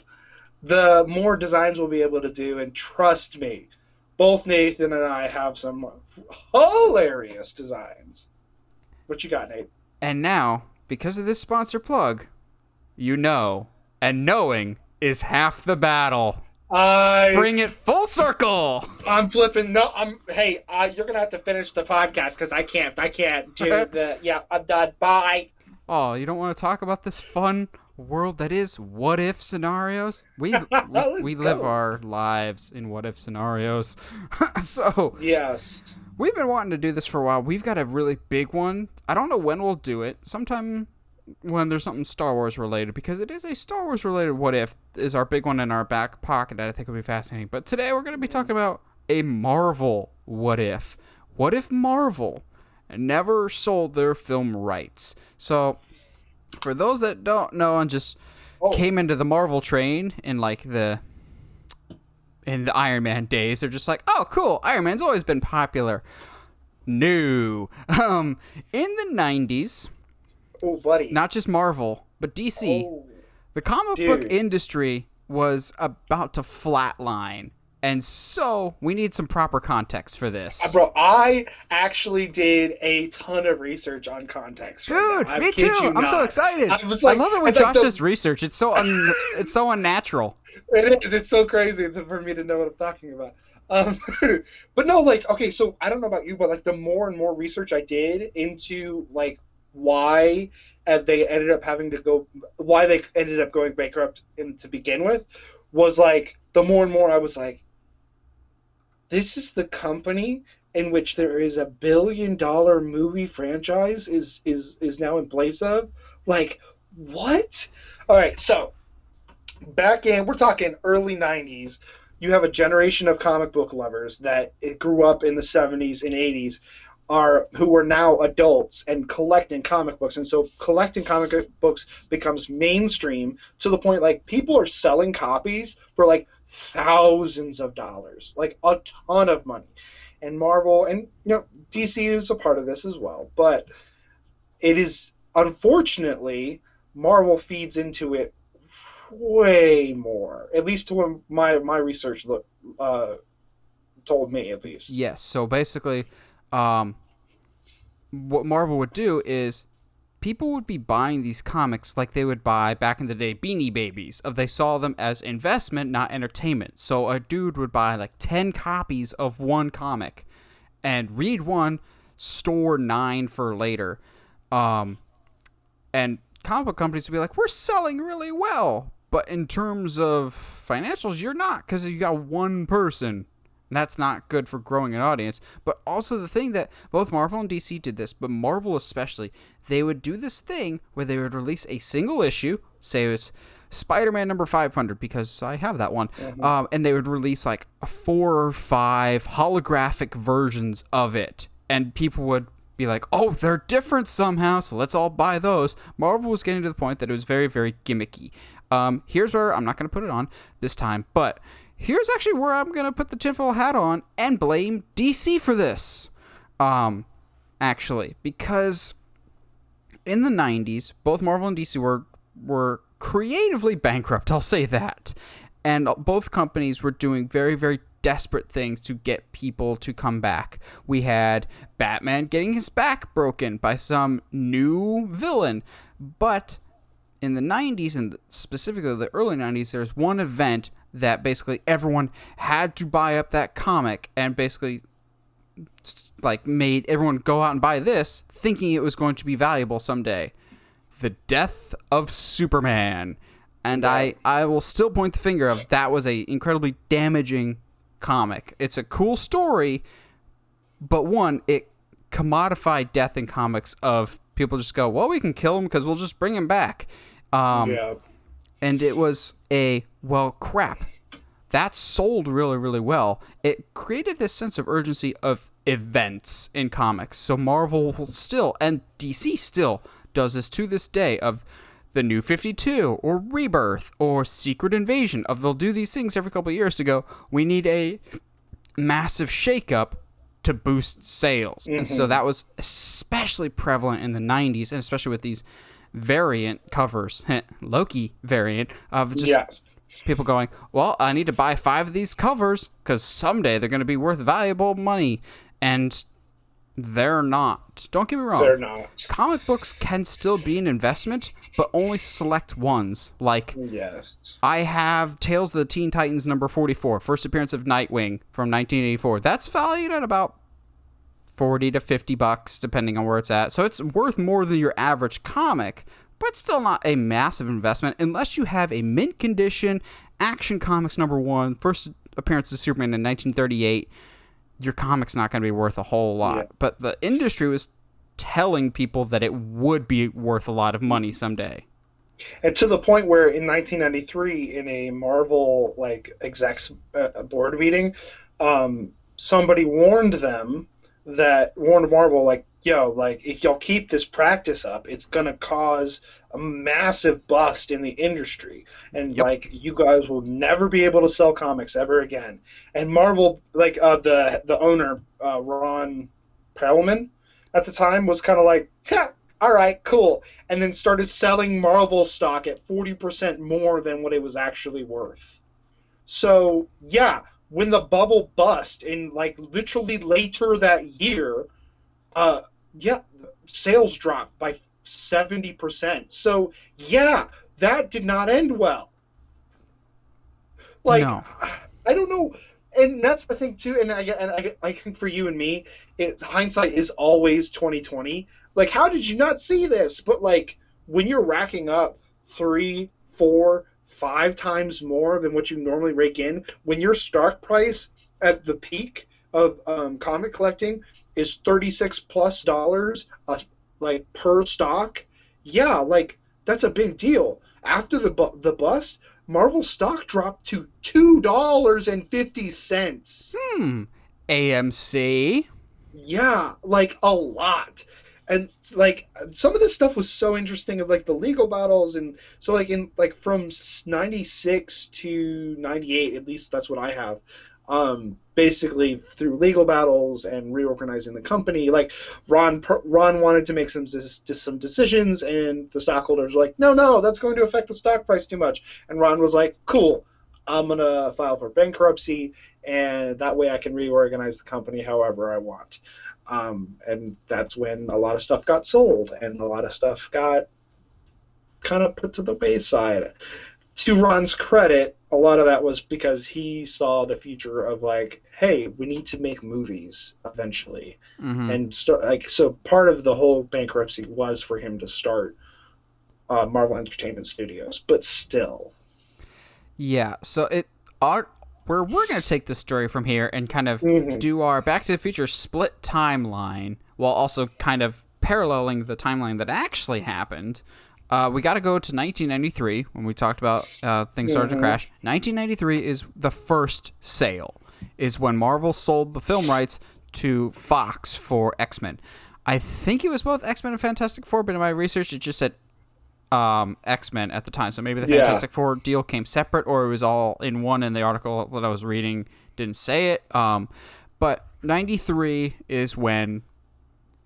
the more designs we'll be able to do. And trust me, both Nathan and I have some hilarious designs. What you got, Nate? And now, because of this sponsor plug, you know, and knowing is half the battle. Bring it full circle. I'm flipping. No, you're gonna have to finish the podcast because I can't do the. Yeah, I'm done. Bye. Oh, you don't want to talk about this fun world that is what if scenarios? We live our lives in what if scenarios. So yes, we've been wanting to do this for a while. We've got a really big one. I don't know when we'll do it. Sometime when there's something Star Wars related, because it is a Star Wars related what if is our big one in our back pocket that I think will be fascinating. But today we're going to be talking about a Marvel what if. What if Marvel never sold their film rights? So for those that don't know and just came into the Marvel train in the Iron Man days, they're just like, oh, cool, Iron Man's always been popular. No. In the 90s, buddy, not just Marvel, but DC, the comic book industry was about to flatline. And so, we need some proper context for this. Bro, I actually did a ton of research on context. Dude, me too. I'm so excited. I love it when Josh does research. It's so it's so unnatural. It is. It's so crazy for me to know what I'm talking about. But no, okay, so I don't know about you, but the more and more research I did into why they ended up going bankrupt to begin with, was the more and more I was like, this is the company in which there is $1 billion movie franchise is now in place of? What? All right, so we're talking early 90s. You have a generation of comic book lovers that grew up in the 70s and 80s who are now adults and collecting comic books. And so collecting comic books becomes mainstream to the point people are selling copies for thousands of dollars, a ton of money. And Marvel and DC is a part of this as well, but it is, unfortunately, Marvel feeds into it way more, at least to what my research told me, at least. Yes, so basically what Marvel would do is people would be buying these comics like they would buy back in the day Beanie Babies. They saw them as investment, not entertainment. So a dude would buy like 10 copies of one comic and read one, store 9 for later. And comic book companies would be like, we're selling really well. But in terms of financials, you're not, because you got one person. And that's not good for growing an audience. But also the thing that both Marvel and DC did this, but Marvel especially, they would do this thing where they would release a single issue, say it was Spider-Man number 500, because I have that one, and they would release like 4 or 5 holographic versions of it. And people would be like, oh, they're different somehow, so let's all buy those. Marvel was getting to the point that it was very, very gimmicky. Here's where I'm not going to put it on this time, but here's actually where I'm going to put the tinfoil hat on and blame DC for this. Actually, because in the 90s, both Marvel and DC were creatively bankrupt, I'll say that. And both companies were doing very, very desperate things to get people to come back. We had Batman getting his back broken by some new villain, but in the 90s, and specifically the early 90s, there's one event that basically everyone had to buy up that comic and basically like made everyone go out and buy this thinking it was going to be valuable someday. The death of Superman. And I will still point the finger of that was a incredibly damaging comic. It's a cool story, but one, it commodified death in comics of people just go, well, we can kill him because we'll just bring him back. And it was well, crap. That sold really, really well. It created this sense of urgency of events in comics. So Marvel will still, and DC still, does this to this day of the New 52 or Rebirth or Secret Invasion. They'll do these things every couple of years to go, we need a massive shakeup to boost sales. And so that was especially prevalent in the 90s, and especially with these variant covers, Loki variant, of just people going, well, I need to buy 5 of these covers because someday they're going to be worth valuable money. And they're not. Don't get me wrong. They're not. Comic books can still be an investment, but only select ones. Like, I have Tales of the Teen Titans number 44, first appearance of Nightwing from 1984. That's valued at about $40 to $50, depending on where it's at. So it's worth more than your average comic, but still not a massive investment unless you have a mint condition Action Comics number 1, first appearance of Superman in 1938. Your comic's not going to be worth a whole lot. But the industry was telling people that it would be worth a lot of money someday. And to the point where in 1993, in a Marvel execs board meeting, somebody warned Marvel, if y'all keep this practice up, it's going to cause a massive bust in the industry. And, you guys will never be able to sell comics ever again. And Marvel, the owner, Ron Perlman, at the time, was kind of like, all right, cool. And then started selling Marvel stock at 40% more than what it was actually worth. So, when the bubble bust in, literally later that year, sales dropped by 70%. So, that did not end well. No. I don't know. And that's the thing, too. And I think for you and me, hindsight is always 20/20. How did you not see this? But, when you're racking up 3, 4, 5 times more than what you normally rake in, when your stock price at the peak of comic collecting is $36+ per stock, that's a big deal. After the bust, Marvel stock dropped to $2.50. AMC. Yeah, a lot. And some of this stuff was so interesting of the legal battles, and so from 96 to 98, at least that's what I have. Basically through legal battles and reorganizing the company, Ron wanted to make some decisions, and the stockholders were like, no, that's going to affect the stock price too much. And Ron was like, cool, I'm going to file for bankruptcy, and that way I can reorganize the company however I want. And that's when a lot of stuff got sold and a lot of stuff got kind of put to the wayside. To Ron's credit, a lot of that was because he saw the future of like, hey, we need to make movies eventually, and so part of the whole bankruptcy was for him to start Marvel Entertainment Studios, but still. Yeah, so we're going to take this story from here and kind of do our Back to the Future split timeline while also kind of paralleling the timeline that actually happened. We got to go to 1993 when we talked about things started to crash. 1993 is the first sale, is when Marvel sold the film rights to Fox for X-Men. I think it was both X-Men and Fantastic Four, but in my research it just said X-Men at the time. So maybe the Fantastic Four deal came separate, or it was all in one, and the article that I was reading didn't say it. But 93 is when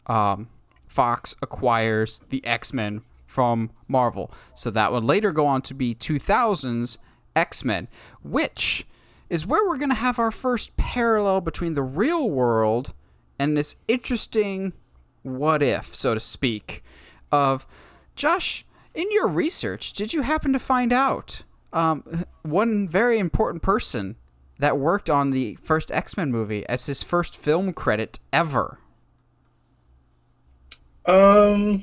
Fox acquires the X-Men from Marvel. So that would later go on to be 2000's X-Men, which is where we're going to have our first parallel between the real world and this interesting what if, so to speak, of Josh, in your research, did you happen to find out one very important person that worked on the first X-Men movie as his first film credit ever? Well,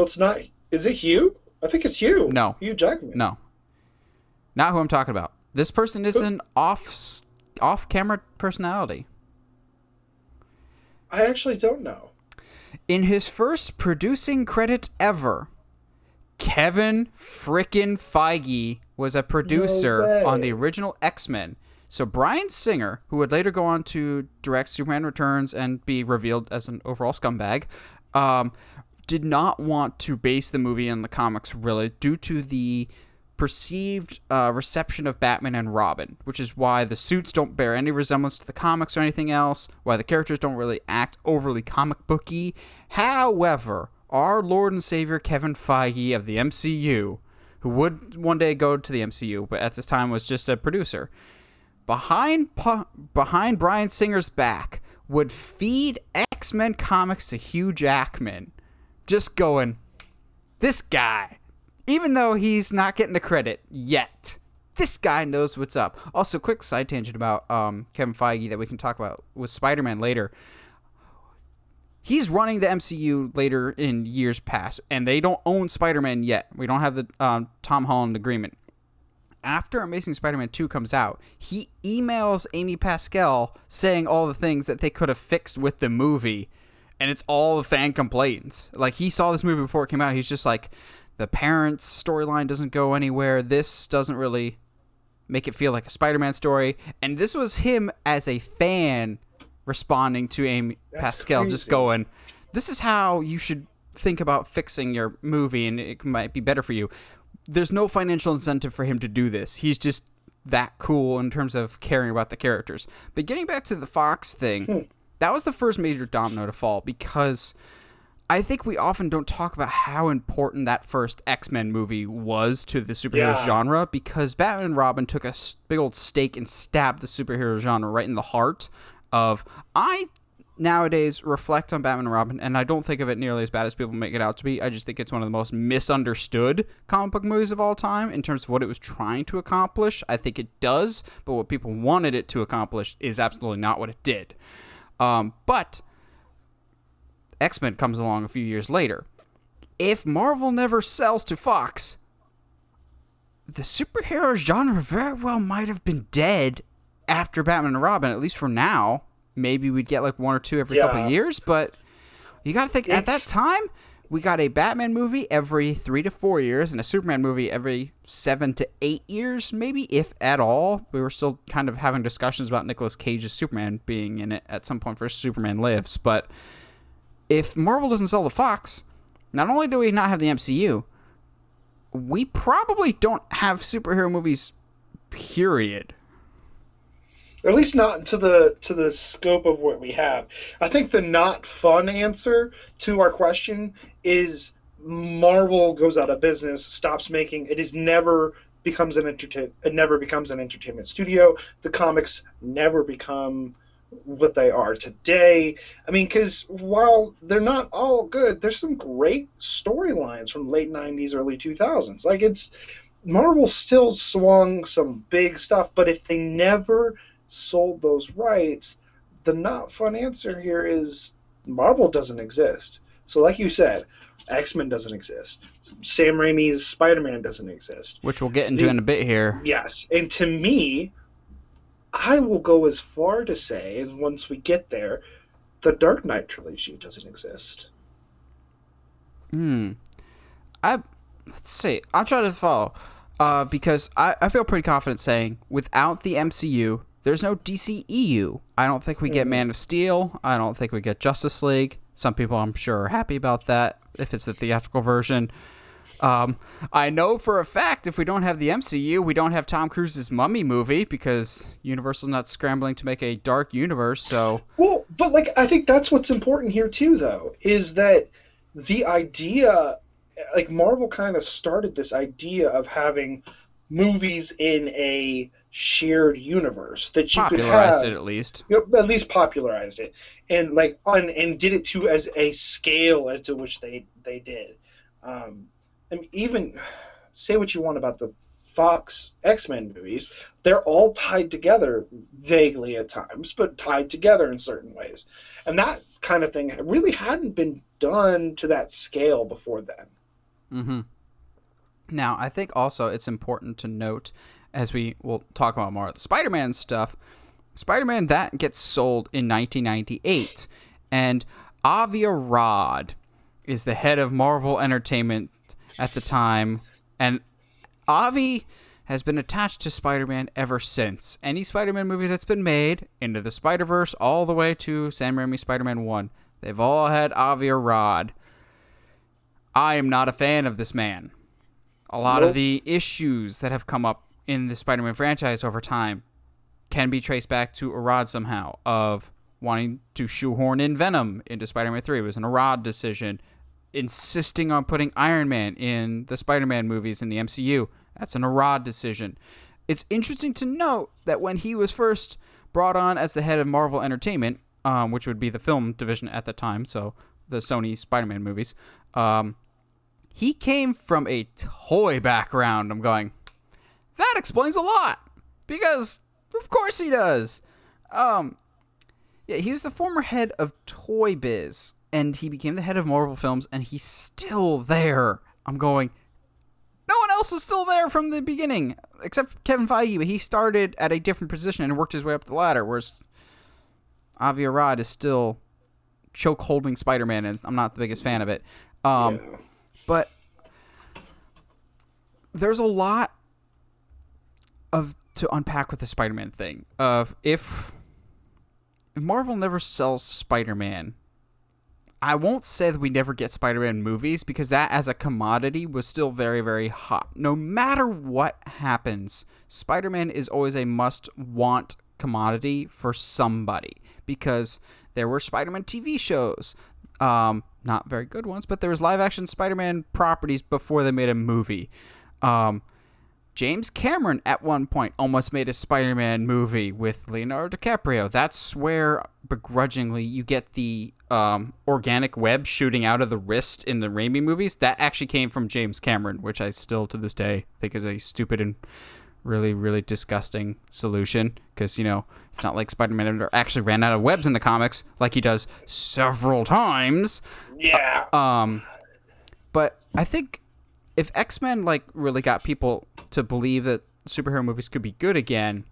it's not. Is it Hugh? I think it's Hugh. No. Hugh Jackman. No. Not who I'm talking about. This person is an off-camera personality. I actually don't know. In his first producing credit ever, Kevin frickin' Feige was a producer on the original X-Men. So Bryan Singer, who would later go on to direct Superman Returns and be revealed as an overall scumbag, did not want to base the movie on the comics, really, due to the perceived reception of Batman and Robin, which is why the suits don't bear any resemblance to the comics or anything else, why the characters don't really act overly comic booky. However, our Lord and Savior Kevin Feige of the MCU, who would one day go to the MCU, but at this time was just a producer, behind Bryan Singer's back, would feed X-Men comics to Hugh Jackman, just going, this guy, even though he's not getting the credit yet, this guy knows what's up. Also, quick side tangent about Kevin Feige that we can talk about with Spider-Man later. He's running the MCU later in years past, and they don't own Spider-Man yet. We don't have the Tom Holland agreement. After Amazing Spider-Man 2 comes out, he emails Amy Pascal saying all the things that they could have fixed with the movie, and it's all the fan complaints. Like, he saw this movie before it came out. He's just like, the parents' storyline doesn't go anywhere. This doesn't really make it feel like a Spider-Man story. And this was him as a fan responding to Amy Pascal, crazy. Just going, this is how you should think about fixing your movie, and it might be better for you. There's no financial incentive for him to do this. He's just that cool in terms of caring about the characters. But getting back to the Fox thing, that was the first major domino to fall, because I think we often don't talk about how important that first X-Men movie was to the superhero genre, because Batman and Robin took a big old stake and stabbed the superhero genre right in the heart of... I nowadays reflect on Batman and Robin, and I don't think of it nearly as bad as people make it out to be. I just think it's one of the most misunderstood comic book movies of all time in terms of what it was trying to accomplish. I think it does, but what people wanted it to accomplish is absolutely not what it did. But X-Men comes along a few years later. If Marvel never sells to Fox, the superhero genre very well might have been dead after Batman and Robin, at least for now. Maybe we'd get like one or two every couple of years, but you got to think, at that time, we got a Batman movie every 3 to 4 years and a Superman movie every 7 to 8 years, maybe, if at all. We were still kind of having discussions about Nicolas Cage's Superman being in it at some point for Superman Lives, but if Marvel doesn't sell to Fox, not only do we not have the MCU, we probably don't have superhero movies, period. Or at least not to the scope of what we have. I think the not fun answer to our question is Marvel goes out of business, stops making. It is never becomes it never becomes an entertainment studio. The comics never become what they are today. I mean, because while they're not all good, there's some great storylines from late 90s, early 2000s. Like, Marvel still swung some big stuff, but if they never sold those rights, the not fun answer here is Marvel doesn't exist. So like you said, X-Men doesn't exist. Sam Raimi's Spider-Man doesn't exist. Which we'll get into in a bit here. Yes. And to me, I will go as far to say, and once we get there, the Dark Knight trilogy doesn't exist. Let's see. I'll try to follow. Because I feel pretty confident saying, without the MCU, there's no DCEU. I don't think we get Man of Steel. I don't think we get Justice League. Some people, I'm sure, are happy about that, if it's the theatrical version. I know for a fact if we don't have the MCU, we don't have Tom Cruise's Mummy movie, because Universal's not scrambling to make a dark universe, so... Well, but, like, I think that's what's important here, too, though, is that the idea... Like, Marvel kind of started this idea of having movies in a shared universe that you could have. Popularized it, at least. At least popularized it. And, like, and did it, too, as a scale as to which they did. I mean, even, say what you want about the Fox X-Men movies, they're all tied together vaguely at times, but tied together in certain ways. And that kind of thing really hadn't been done to that scale before then. Mm-hmm. Now, I think also it's important to note, as we will talk about more of the Spider-Man stuff, Spider-Man, that gets sold in 1998, and Avi Arad is the head of Marvel Entertainment at the time, and Avi has been attached to Spider-Man ever since. Any Spider-Man movie that's been made, Into the Spider-Verse, all the way to Sam Raimi's Spider-Man 1, they've all had Avi Arad. I am not a fan of this man. A lot of the issues that have come up in the Spider-Man franchise over time can be traced back to Arad somehow, of wanting to shoehorn in Venom into Spider-Man 3. It was an Arad decision. Insisting on putting Iron Man in the Spider-Man movies in the MCU. That's an Arad decision. It's interesting to note that when he was first brought on as the head of Marvel Entertainment, which would be the film division at the time, so the Sony Spider-Man movies, he came from a toy background. I'm going, that explains a lot. Because, of course he does. Yeah, he was the former head of Toy Biz, and he became the head of Marvel Films, and he's still there. I'm going, no one else is still there from the beginning, except Kevin Feige, but he started at a different position and worked his way up the ladder, whereas Avi Arad is still choke-holding Spider-Man, and I'm not the biggest fan of it. But there's a lot to unpack with the Spider-Man thing. If Marvel never sells Spider-Man, I won't say that we never get Spider-Man movies, because that as a commodity was still very, very hot. No matter what happens, Spider-Man is always a must-want commodity for somebody, because there were Spider-Man TV shows. Not very good ones, but there was live-action Spider-Man properties before they made a movie. James Cameron, at one point, almost made a Spider-Man movie with Leonardo DiCaprio. That's where, begrudgingly, you get the organic web shooting out of the wrist in the Raimi movies. That actually came from James Cameron, which I still, to this day, think is a stupid and really, really disgusting solution, because, you know, it's not like Spider-Man actually ran out of webs in the comics, like he does several times. Yeah. But I think if X-Men, like, really got people to believe that superhero movies could be good again,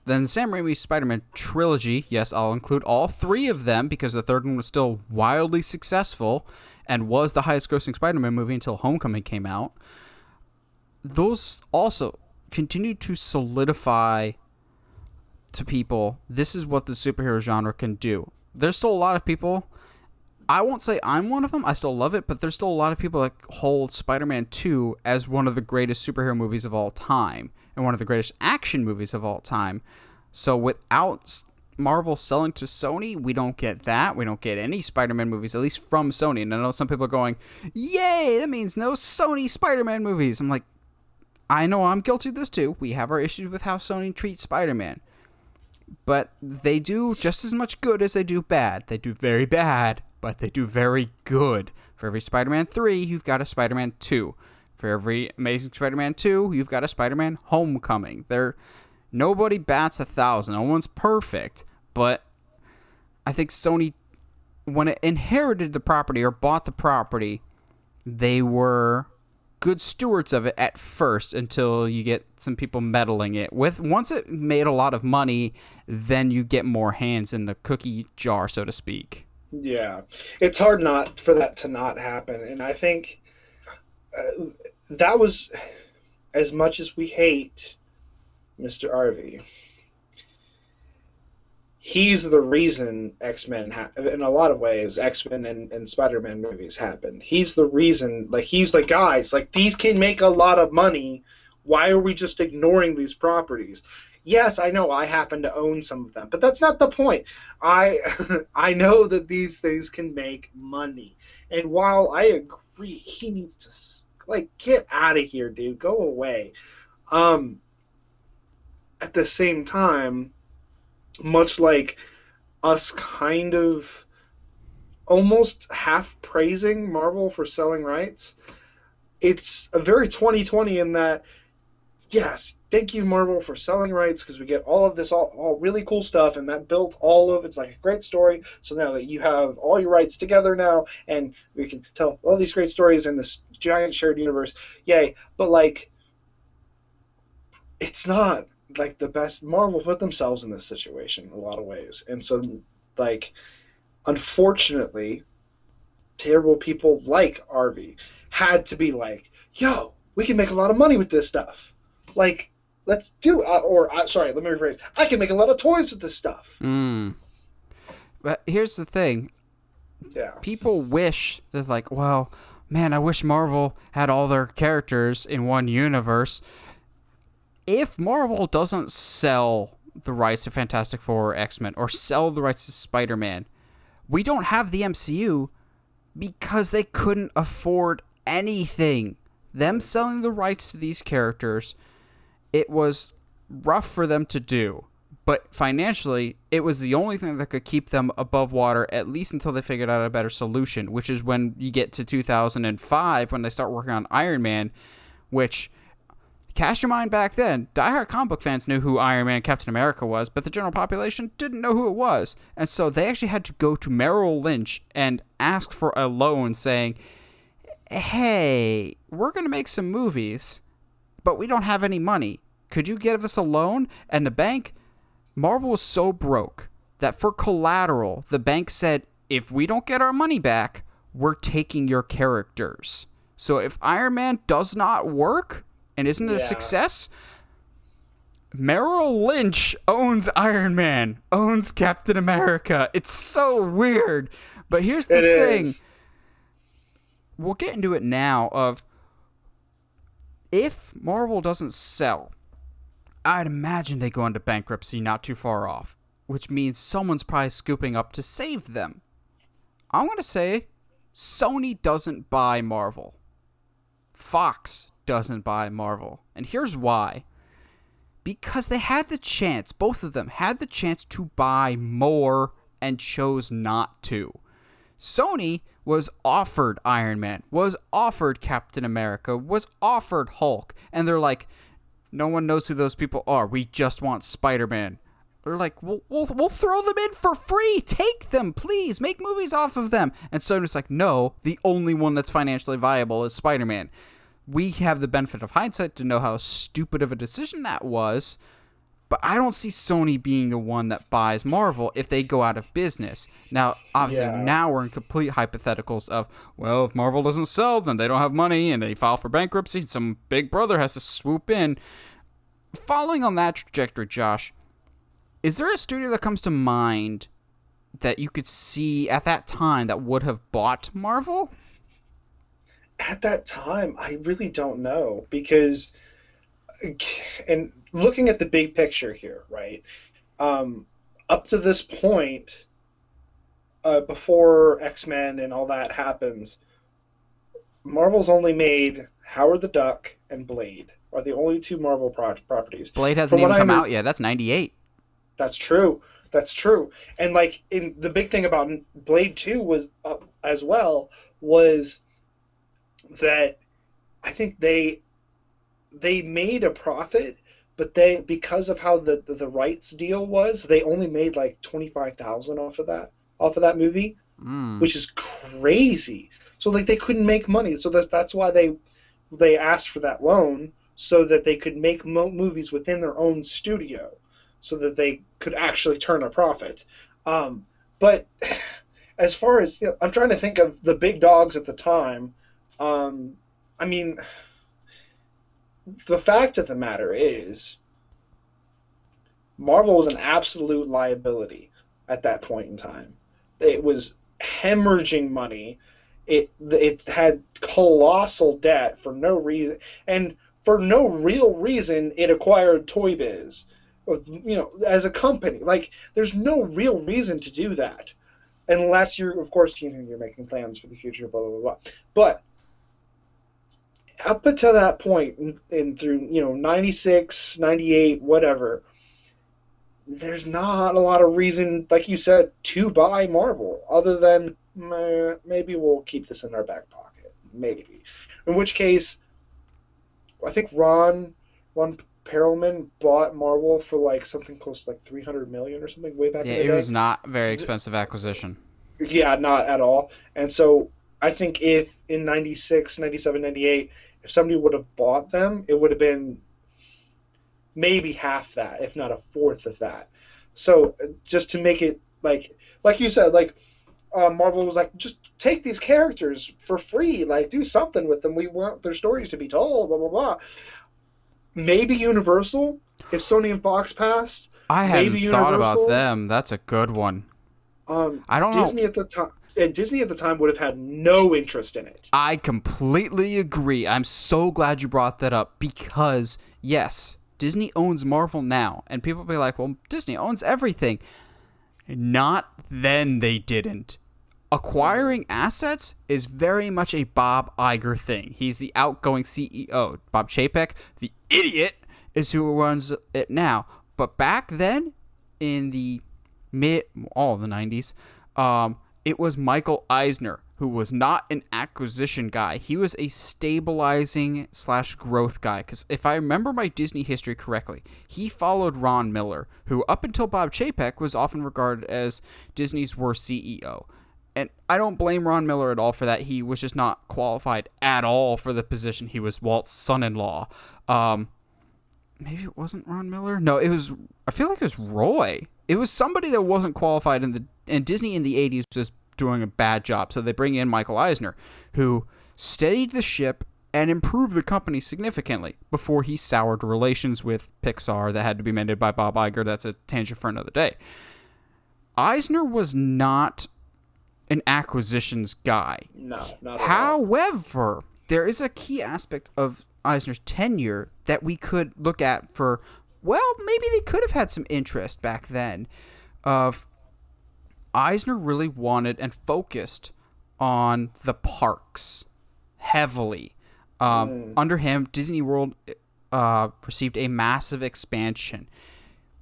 then Sam Raimi's Spider-Man trilogy, yes, I'll include all three of them, because the third one was still wildly successful and was the highest grossing Spider-Man movie until Homecoming came out. Those also continue to solidify to people, this is what the superhero genre can do. There's still a lot of people, I won't say I'm one of them, I still love it, but there's still a lot of people that hold Spider-Man 2 as one of the greatest superhero movies of all time, and one of the greatest action movies of all time. So without Marvel selling to Sony, we don't get that. We don't get any Spider-Man movies, at least from Sony. And I know some people are going, yay, that means no Sony Spider-Man movies. I'm like, I know I'm guilty of this too. We have our issues with how Sony treats Spider-Man. But they do just as much good as they do bad. They do very bad, but they do very good. For every Spider-Man 3, you've got a Spider-Man 2. For every Amazing Spider-Man 2, you've got a Spider-Man Homecoming. Nobody bats 1,000. No one's perfect. But I think Sony, when it inherited the property or bought the property, they were good stewards of it at first until you get some people meddling it with. Once it made a lot of money, then you get more hands in the cookie jar, so to speak. Yeah, it's hard not for that to not happen, and I think that was, as much as we hate Mr. Arvey, he's the reason X-Men, in a lot of ways, X-Men and Spider-Man movies happened. He's the reason, like, he's like, guys, like, these can make a lot of money. Why are we just ignoring these properties? Yes, I know I happen to own some of them, but that's not the point. I know that these things can make money. And while I agree, he needs to, like, get out of here, dude. Go away. At the same time, much like us kind of almost half praising Marvel for selling rights, it's a very 2020 in that, yes, thank you, Marvel, for selling rights, because we get all of this, all really cool stuff, and that built all of, it's like a great story, so now that you have all your rights together now, and we can tell all these great stories in this giant shared universe, yay, but, like, it's not like the best. Marvel put themselves in this situation in a lot of ways, and so, like, unfortunately, terrible people like Arvey had to be like, yo, we can make a lot of money with this stuff, like, let's do sorry, let me rephrase, I can make a lot of toys with this stuff. But here's the thing, Yeah, people wish that, like, well, man, I wish Marvel had all their characters in one universe. If Marvel doesn't sell the rights to Fantastic Four or X-Men, or sell the rights to Spider-Man, we don't have the MCU because they couldn't afford anything. Them selling the rights to these characters, it was rough for them to do. But financially, it was the only thing that could keep them above water, at least until they figured out a better solution, which is when you get to 2005, when they start working on Iron Man, which, cast your mind back then, diehard comic book fans knew who Iron Man and Captain America was, but the general population didn't know who it was. And so they actually had to go to Merrill Lynch and ask for a loan, saying, hey, we're going to make some movies, but we don't have any money. Could you give us a loan? And the bank, Marvel was so broke that for collateral, the bank said, if we don't get our money back, we're taking your characters. So if Iron Man does not work and isn't a success, Merrill Lynch owns Iron Man, owns Captain America. It's so weird. But here's the thing. We'll get into it now of, if Marvel doesn't sell, I'd imagine they go into bankruptcy not too far off, which means someone's probably scooping up to save them. I'm going to say Sony doesn't buy Marvel. Fox doesn't buy Marvel. And here's why. Because they had the chance, both of them had the chance to buy more and chose not to. Sony was offered Iron Man, was offered Captain America, was offered Hulk, and they're like, no one knows who those people are. We just want Spider-Man. They're like, we'll throw them in for free. Take them, please. Make movies off of them. And Sony's like, no, the only one that's financially viable is Spider-Man. We have the benefit of hindsight to know how stupid of a decision that was, but I don't see Sony being the one that buys Marvel if they go out of business. Now, obviously, now we're in complete hypotheticals of, well, if Marvel doesn't sell, then they don't have money, and they file for bankruptcy, some big brother has to swoop in. Following on that trajectory, Josh, is there a studio that comes to mind that you could see at that time that would have bought Marvel? At that time, I really don't know, because, and looking at the big picture here, right? Up to this point, before X-Men and all that happens, Marvel's only made Howard the Duck and Blade. are the only two Marvel properties. Blade hasn't even come out yet. That's 98. That's true. That's true. And like in the big thing about Blade 2 was as well was that I think they made a profit, but they, because of how the rights deal was, they only made like 25,000 off of that movie, which is crazy. So like they couldn't make money. So that's why they asked for that loan, so that they could make movies within their own studio, so that they could actually turn a profit. But as far as, I'm trying to think of the big dogs at the time. I mean, the fact of the matter is, Marvel was an absolute liability at that point in time. It was hemorrhaging money. It had colossal debt for no reason, and for no real reason, it acquired Toy Biz, as a company. Like, there's no real reason to do that, unless you're, of course, you're making plans for the future, blah blah blah. But up until that point, and through 96, 98, whatever, there's not a lot of reason, like you said, to buy Marvel, other than maybe we'll keep this in our back pocket, maybe. In which case, I think Ron Perlman bought Marvel for like something close to like $300 million or something way back in the day. Yeah, it was not a very expensive acquisition. Yeah, not at all. And so I think if in 96, 97, 98, if somebody would have bought them, it would have been maybe half that, if not a fourth of that. So just to make it like you said, like Marvel was like, just take these characters for free, like do something with them. We want their stories to be told, blah blah blah. Maybe Universal, if Sony and Fox passed. I hadn't thought about them. That's a good one. I don't know. Disney at the time would have had no interest in it. I completely agree. I'm so glad you brought that up, because yes, Disney owns Marvel now, and people will be like, well, Disney owns everything. Not then, they didn't. Acquiring assets is very much a Bob Iger thing. He's the outgoing CEO. Bob Chapek, the idiot, is who runs it now. But back then, in the all of the 90s, it was Michael Eisner, who was not an acquisition guy. He was a stabilizing / growth guy. Because if I remember my Disney history correctly, he followed Ron Miller, who up until Bob Chapek was often regarded as Disney's worst CEO. And I don't blame Ron Miller at all for that. He was just not qualified at all for the position. He was Walt's son-in-law. Maybe it wasn't Ron Miller? No, it was, I feel like it was Roy. It was somebody that wasn't qualified, and Disney in the 80s was doing a bad job. So they bring in Michael Eisner, who steadied the ship and improved the company significantly before he soured relations with Pixar that had to be mended by Bob Iger. That's a tangent for another day. Eisner was not an acquisitions guy. No, not at all. However, there is a key aspect of Eisner's tenure that we could look at for, well, maybe they could have had some interest back then. Of Eisner really wanted and focused on the parks heavily. Under him, Disney World received a massive expansion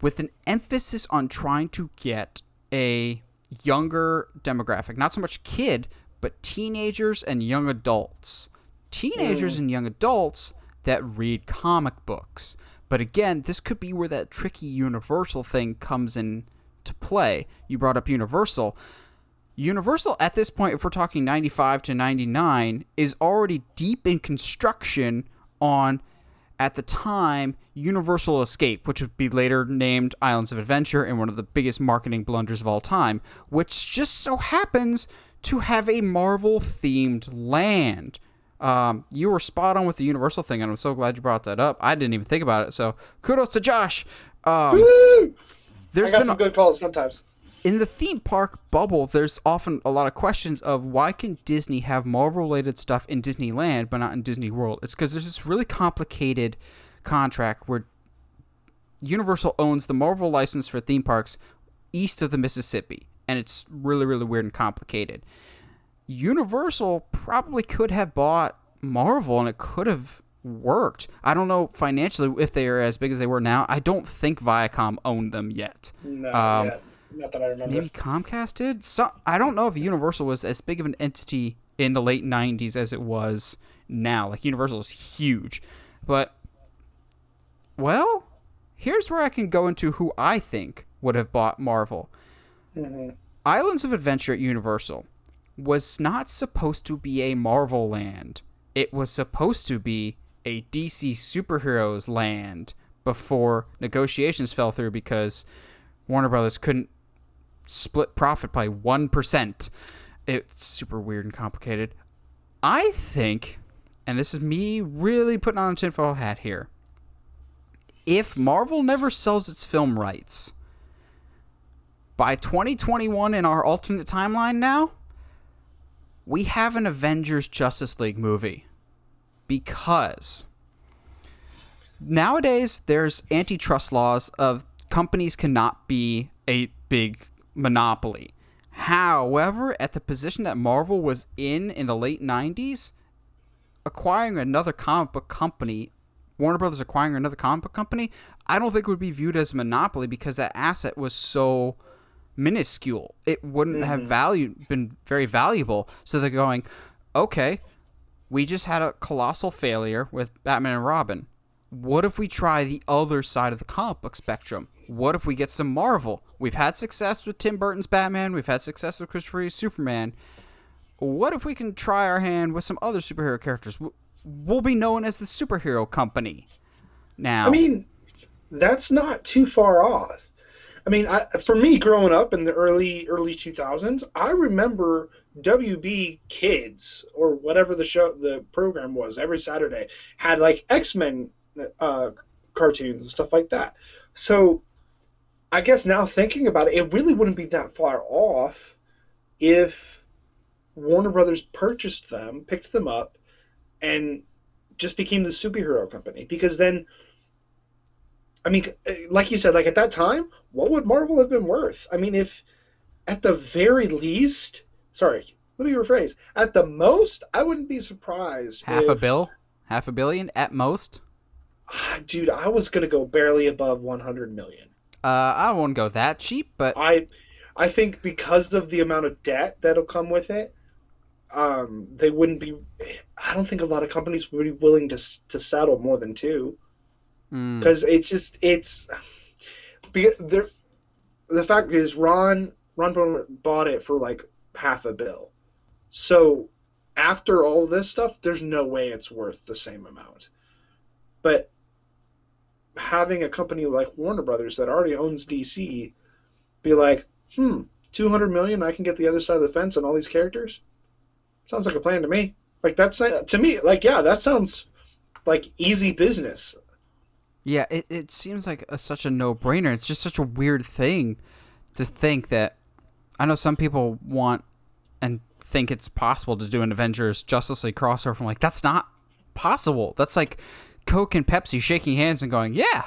with an emphasis on trying to get a younger demographic, not so much kid, but teenagers and young adults. Teenagers and young adults that read comic books. But again, this could be where that tricky Universal thing comes in to play. You brought up Universal. Universal at this point, if we're talking 95 to 99, is already deep in construction on, at the time, Universal Escape, which would be later named Islands of Adventure and one of the biggest marketing blunders of all time, which just so happens to have a Marvel-themed land. You were spot on with the Universal thing, and I'm so glad you brought that up. I didn't even think about it, so kudos to Josh. Woo! There's I got some good calls sometimes. In the theme park bubble, there's often a lot of questions of why can Disney have Marvel-related stuff in Disneyland but not in Disney World? It's because there's this really complicated contract where Universal owns the Marvel license for theme parks east of the Mississippi, and it's really, really weird and complicated. Universal probably could have bought Marvel, and it could have worked. I don't know financially if they are as big as they were now. I don't think Viacom owned them yet. No, yeah, not that I remember. Maybe Comcast did. So I don't know if Universal was as big of an entity in the late 90s as it was now. Like, Universal is huge. But, well, here's where I can go into who I think would have bought Marvel. Mm-hmm. Islands of Adventure at Universal was not supposed to be a Marvel land. It was supposed to be a DC superheroes land before negotiations fell through because Warner Brothers couldn't split profit by 1%. It's super weird and complicated. I think, and this is me really putting on a tinfoil hat here, if Marvel never sells its film rights, by 2021 in our alternate timeline now, we have an Avengers Justice League movie. Because nowadays there's antitrust laws of companies cannot be a big monopoly. However, at the position that Marvel was in the late 90s, acquiring another comic book company, Warner Brothers acquiring another comic book company, I don't think it would be viewed as a monopoly because that asset was so minuscule. It wouldn't have been very valuable. So they're going, okay, we just had a colossal failure with Batman and Robin. What if we try the other side of the comic book spectrum? What if we get some Marvel? We've had success with Tim Burton's Batman. We've had success with Christopher Reeve's Superman. What if we can try our hand with some other superhero characters? We'll be known as the superhero company. Now, I mean, that's not too far off. I mean, for me, growing up in the early 2000s, I remember WB Kids, or whatever the program was, every Saturday had like X-Men cartoons and stuff like that. So I guess now thinking about it, it really wouldn't be that far off if Warner Brothers purchased them, picked them up, and just became the superhero company. Because then, I mean, like you said, like at that time, what would Marvel have been worth? I mean, if at the very least, sorry, let me rephrase. At the most, I wouldn't be surprised. Half a billion at most. Dude, I was gonna go barely above 100 million. I don't want to go that cheap, but I think because of the amount of debt that'll come with it, they wouldn't be. I don't think a lot of companies would be willing to settle more than two, because the fact is Ron bought it for like half a bill, so after all this stuff, there's no way it's worth the same amount. But having a company like Warner Brothers that already owns DC be like, 200 million, I can get the other side of the fence on all these characters? Sounds like a plan to me. Like, that's, to me, like, yeah, that sounds like easy business. Yeah, it seems like such a no-brainer. It's just such a weird thing to think that, I know some people want and think it's possible to do an Avengers Justice League crossover. I'm like, that's not possible. That's like Coke and Pepsi shaking hands and going, yeah,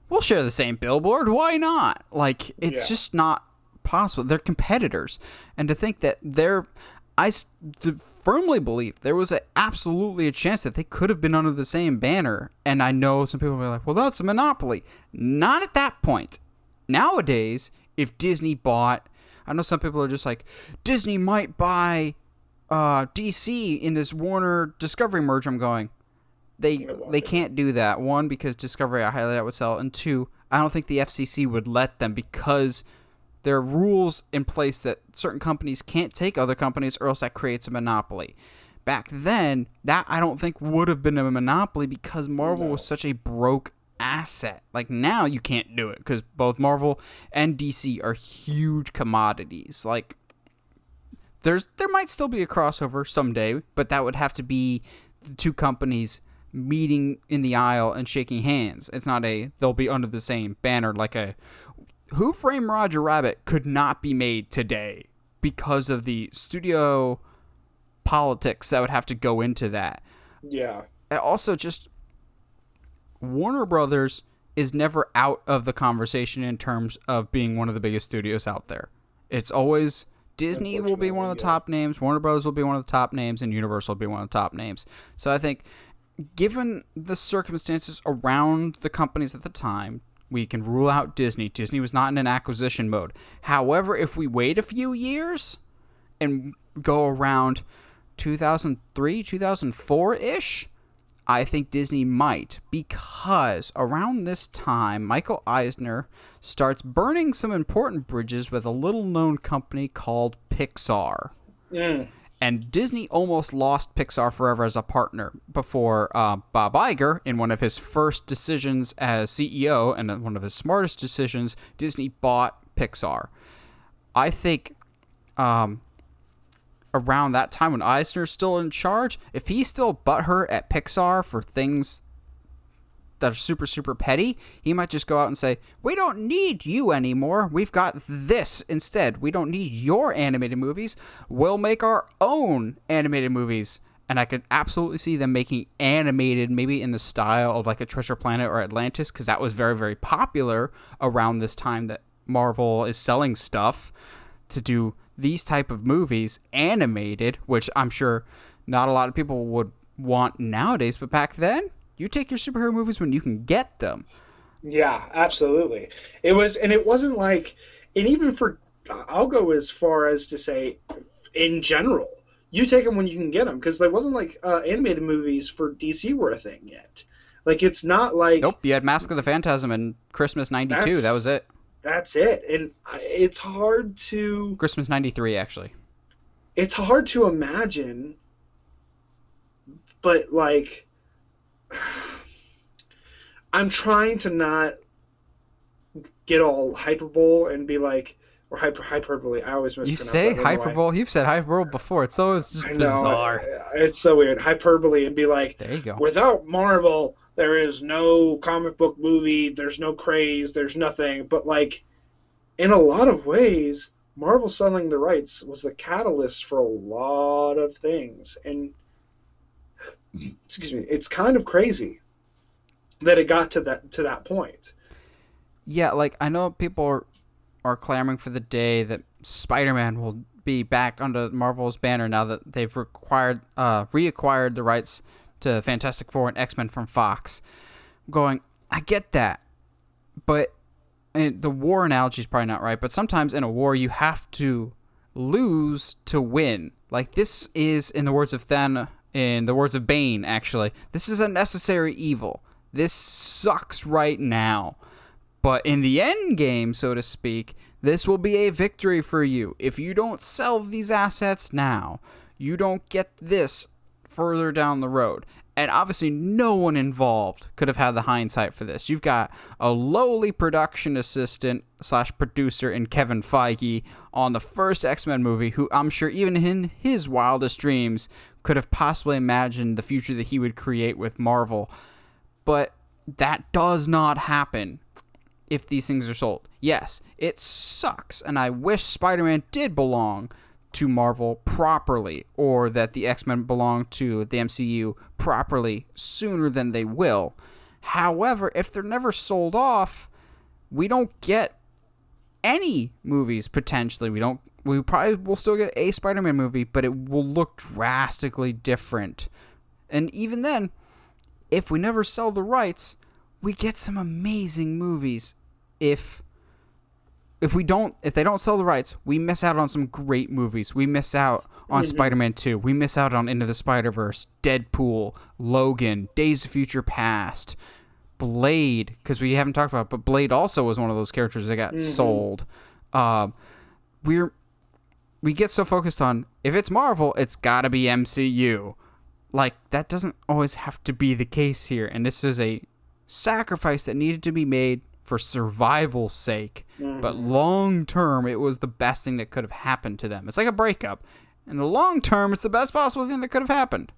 we'll share the same billboard. Why not? Like, it's just not possible. They're competitors. And to think that I firmly believe there was absolutely a chance that they could have been under the same banner. And I know some people will be like, well, that's a monopoly. Not at that point. Nowadays, if Disney bought, I know some people are just like, Disney might buy DC in this Warner Discovery merge. I'm going, They can't do that. One, because Discovery, I highly doubt would sell. And two, I don't think the FCC would let them because there are rules in place that certain companies can't take other companies or else that creates a monopoly. Back then, that I don't think would have been a monopoly because Marvel was such a broke asset. Like now you can't do it because both Marvel and DC are huge commodities. Like there might still be a crossover someday, but that would have to be the two companies meeting in the aisle and shaking hands. It's not they'll be under the same banner. Like Who Framed Roger Rabbit could not be made today because of the studio politics that would have to go into that. Yeah. And also just Warner Brothers is never out of the conversation in terms of being one of the biggest studios out there. It's always Disney will be one of the top names, Warner Brothers will be one of the top names, and Universal will be one of the top names. So I think given the circumstances around the companies at the time, we can rule out Disney. Disney was not in an acquisition mode. However, if we wait a few years and go around 2003, 2004-ish, I think Disney might, because around this time, Michael Eisner starts burning some important bridges with a little-known company called Pixar. And Disney almost lost Pixar forever as a partner before Bob Iger, in one of his first decisions as CEO and one of his smartest decisions, Disney bought Pixar. I think around that time when Eisner's still in charge, if he's still butthurt at Pixar for things that are super, super petty, he might just go out and say, we don't need you anymore. We've got this instead. We don't need your animated movies. We'll make our own animated movies. And I could absolutely see them making animated, maybe in the style of like a Treasure Planet or Atlantis, because that was very, very popular around this time that Marvel is selling stuff to do these type of movies animated, which I'm sure not a lot of people would want nowadays, but back then, you take your superhero movies when you can get them. Yeah, absolutely. It wasn't like, and even for, I'll go as far as to say, in general, you take them when you can get them, because there wasn't like animated movies for DC were a thing yet. Like, it's not like... Nope, you had Mask of the Phantasm and Christmas 92, that was it. That's it, and it's hard to... Christmas 93, actually. It's hard to imagine, but like... I'm trying to not get all hyperbole and be like, or hyperbole. I always mispronounce. You say hyperbole. You've said hyperbole before. It's always just bizarre. It's so weird. Hyperbole and be like, there you go. Without Marvel, there is no comic book movie. There's no craze. There's nothing. But like, in a lot of ways, Marvel selling the rights was the catalyst for a lot of things. And excuse me, it's kind of crazy that it got to that point. Yeah, like I know people are clamoring for the day that Spider-Man will be back under Marvel's banner now that they've reacquired the rights to Fantastic Four and X-Men from Fox. Going, I get that, but and the war analogy is probably not right, but sometimes in a war you have to lose to win. Like this is, in the words of Bane, actually, this is a necessary evil. This sucks right now. But in the end game, so to speak, this will be a victory for you. If you don't sell these assets now, you don't get this further down the road. And obviously no one involved could have had the hindsight for this. You've got a lowly production assistant / producer in Kevin Feige on the first X-Men movie, who I'm sure even in his wildest dreams could have possibly imagined the future that he would create with Marvel. But that does not happen if these things are sold. Yes, it sucks, and I wish Spider-Man did belong to Marvel properly, or that the X-Men belong to the MCU properly sooner than they will. However, if they're never sold off, we don't get any movies potentially. We probably will still get a Spider-Man movie, but it will look drastically different. And even then, if we never sell the rights, we get some amazing movies. If they don't sell the rights, we miss out on some great movies. We miss out on Spider-Man 2. We miss out on Into the Spider-Verse, Deadpool, Logan, Days of Future Past, Blade, because we haven't talked about it, but Blade also was one of those characters that got sold. We get so focused on, if it's Marvel, it's gotta be MCU. Like, that doesn't always have to be the case here, and this is a sacrifice that needed to be made for survival's sake, but long term, it was the best thing that could have happened to them. It's like a breakup. In the long term, it's the best possible thing that could have happened.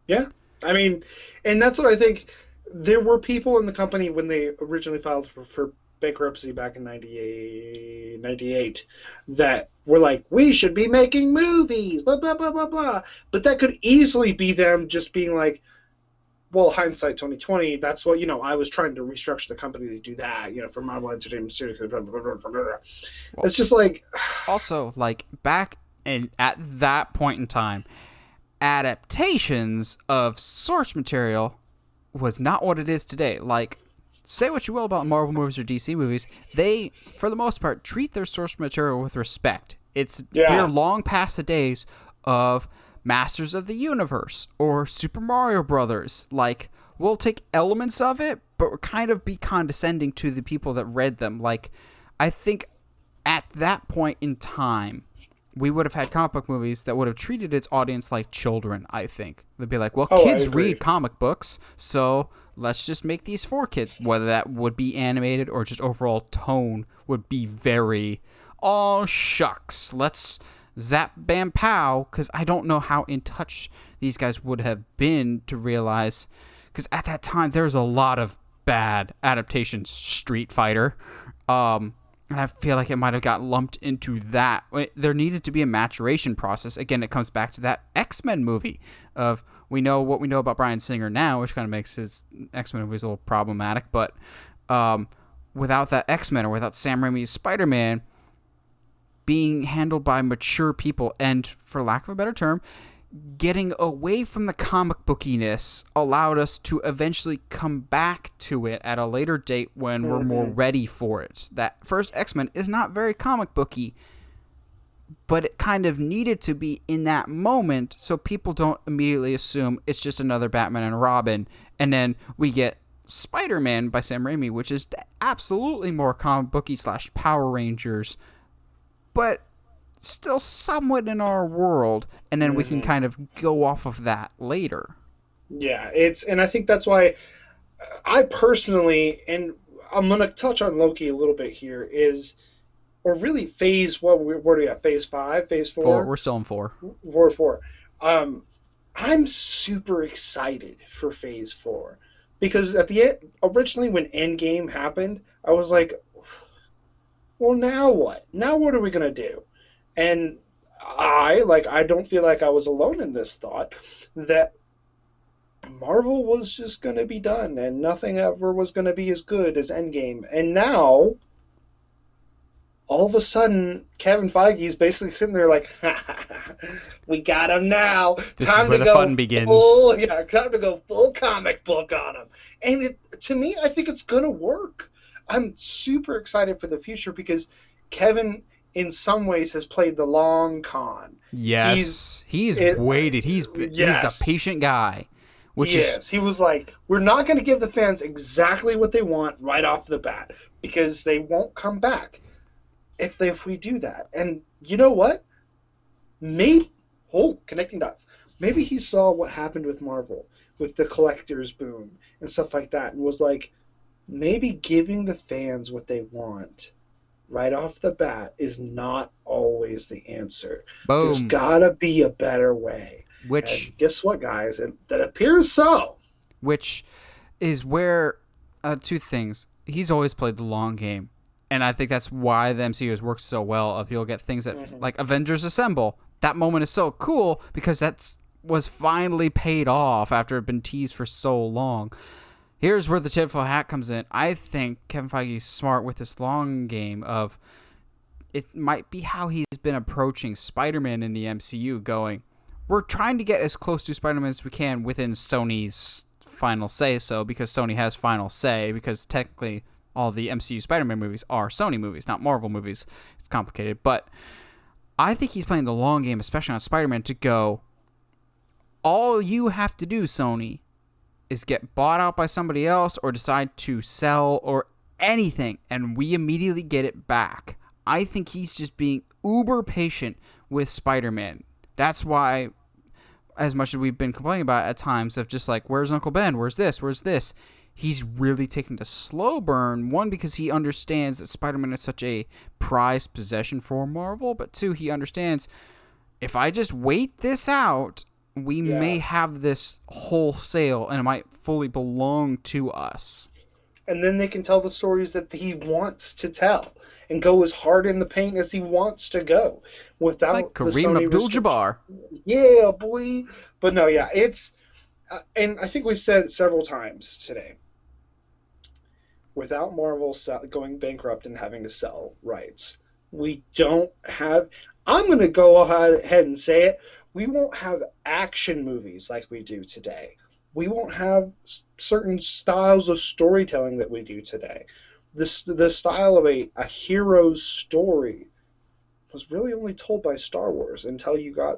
Yeah, I mean, and that's what I think. There were people in the company when they originally filed for bankruptcy back in 98 that were like, we should be making movies, blah, blah, blah, blah, blah. But that could easily be them just being like, well, hindsight 2020, that's what, I was trying to restructure the company to do that, for Marvel Entertainment Studios. Blah, blah, blah, blah, blah. Well, it's just like... Also, like, back at that point in time, adaptations of source material was not what it is today. Like, say what you will about Marvel movies or DC movies, they, for the most part, treat their source material with respect. We're long past the days of Masters of the Universe or Super Mario Brothers. Like, we'll take elements of it, but we'll kind of be condescending to the people that read them. Like, I think at that point in time, we would have had comic book movies that would have treated its audience like children, I think. They'd be like, well, kids read comic books, so let's just make these for kids. Whether that would be animated or just overall tone would be very, oh, shucks, let's zap, bam, pow, because I don't know how in touch these guys would have been to realize, because at that time, there was a lot of bad adaptations. Street Fighter, and I feel like it might have got lumped into that. There needed to be a maturation process. Again, it comes back to that X-Men movie of we know what we know about Bryan Singer now, which kind of makes his X-Men movies a little problematic. But without that X-Men or without Sam Raimi's Spider-Man being handled by mature people and, for lack of a better term, getting away from the comic bookiness allowed us to eventually come back to it at a later date when we're more ready for it. That first X-Men is not very comic booky, but it kind of needed to be in that moment so people don't immediately assume it's just another Batman and Robin. And then we get Spider-Man by Sam Raimi, which is absolutely more comic booky / Power Rangers, but still somewhat in our world, and then we can kind of go off of that later. Yeah, and I think that's why I personally, and I'm going to touch on Loki a little bit here, or really phase, what are we at, phase 5, phase 4? 4, we're still in 4. 4. I'm super excited for phase 4, because at the end, originally when Endgame happened, I was like, well, now what? Now what are we going to do? And I don't feel like I was alone in this thought that Marvel was just going to be done and nothing ever was going to be as good as Endgame. And now, all of a sudden, Kevin Feige's basically sitting there like, we got him now. This is where the fun begins. Time to go full comic book on him. And to me, I think it's going to work. I'm super excited for the future because Kevin, in some ways, has played the long con. Yes, he's waited. He's a patient guy. He was like, we're not going to give the fans exactly what they want right off the bat because they won't come back if we do that. And you know what? Connecting dots. Maybe he saw what happened with Marvel, with the collector's boom and stuff like that, and was like, maybe giving the fans what they want right off the bat is not always the answer. Boom. There's gotta be a better way. And guess what, guys? That appears so. Which is where two things. He's always played the long game, and I think that's why the MCU has worked so well. If you'll get things that like Avengers Assemble, that moment is so cool because that was finally paid off after it had been teased for so long. Here's where the tinfoil hat comes in. I think Kevin Feige's smart with this long game of it might be how he's been approaching Spider-Man in the MCU, going, we're trying to get as close to Spider-Man as we can within Sony's final say-so, because Sony has final say, because technically all the MCU Spider-Man movies are Sony movies, not Marvel movies. It's complicated, but I think he's playing the long game, especially on Spider-Man, to go, all you have to do, Sony, is get bought out by somebody else or decide to sell or anything, and we immediately get it back. I think he's just being uber patient with Spider-Man. That's why, as much as we've been complaining about at times of just like, where's Uncle Ben? Where's this? Where's this? He's really taking the slow burn. One, because he understands that Spider-Man is such a prized possession for Marvel, but two, he understands if I just wait this out, we may have this wholesale and it might fully belong to us. And then they can tell the stories that he wants to tell and go as hard in the paint as he wants to go without like Kareem Abdul-Jabbar. Yeah, boy. But no, yeah, it's and I think we've said it several times today. Without Marvel going bankrupt and having to sell rights, we don't have. I'm going to go ahead and say it. we won't have action movies like we do today. We won't have certain styles of storytelling that we do today. The style of a hero's story was really only told by Star Wars until you got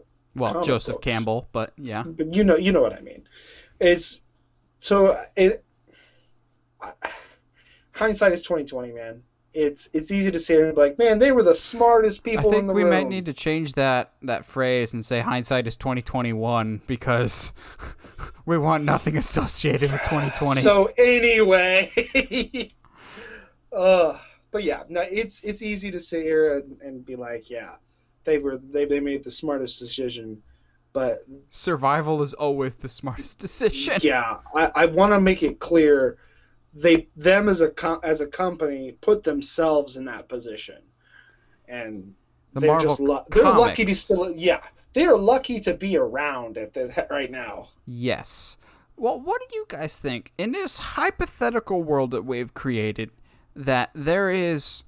Joseph books. Campbell, but yeah. But you know what I mean. Hindsight is 2020, man. It's easy to say and be like, man, they were the smartest people in the room. I think we might need to change that phrase and say hindsight is 2021 because we want nothing associated with 2020. So anyway, but yeah, no, it's easy to sit here and be like, yeah, they made the smartest decision, but survival is always the smartest decision. Yeah, I want to make it clear. Them as a company put themselves in that position, and they're lucky to still. Yeah, they are lucky to be around right now. Yes. Well, what do you guys think in this hypothetical world that we've created? That there is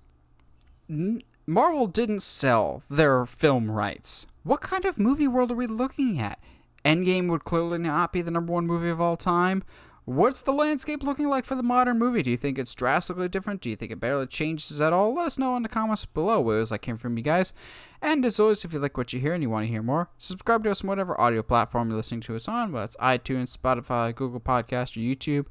Marvel didn't sell their film rights. What kind of movie world are we looking at? Endgame would clearly not be the #1 movie of all time. What's the landscape looking like for the modern movie? Do you think it's drastically different? Do you think it barely changes at all? Let us know in the comments below. It was like came from you guys. And as always, if you like what you hear and you want to hear more, subscribe to us on whatever audio platform you're listening to us on, whether it's iTunes, Spotify, Google Podcast, or YouTube.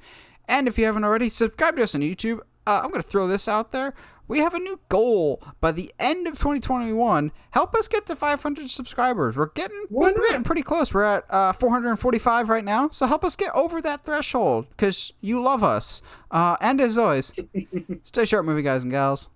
And if you haven't already, subscribe to us on YouTube. I'm going to throw this out there. We have a new goal by the end of 2021. Help us get to 500 subscribers. We're getting pretty close. We're at 445 right now. So help us get over that threshold because you love us. And as always, stay sharp, movie guys and gals.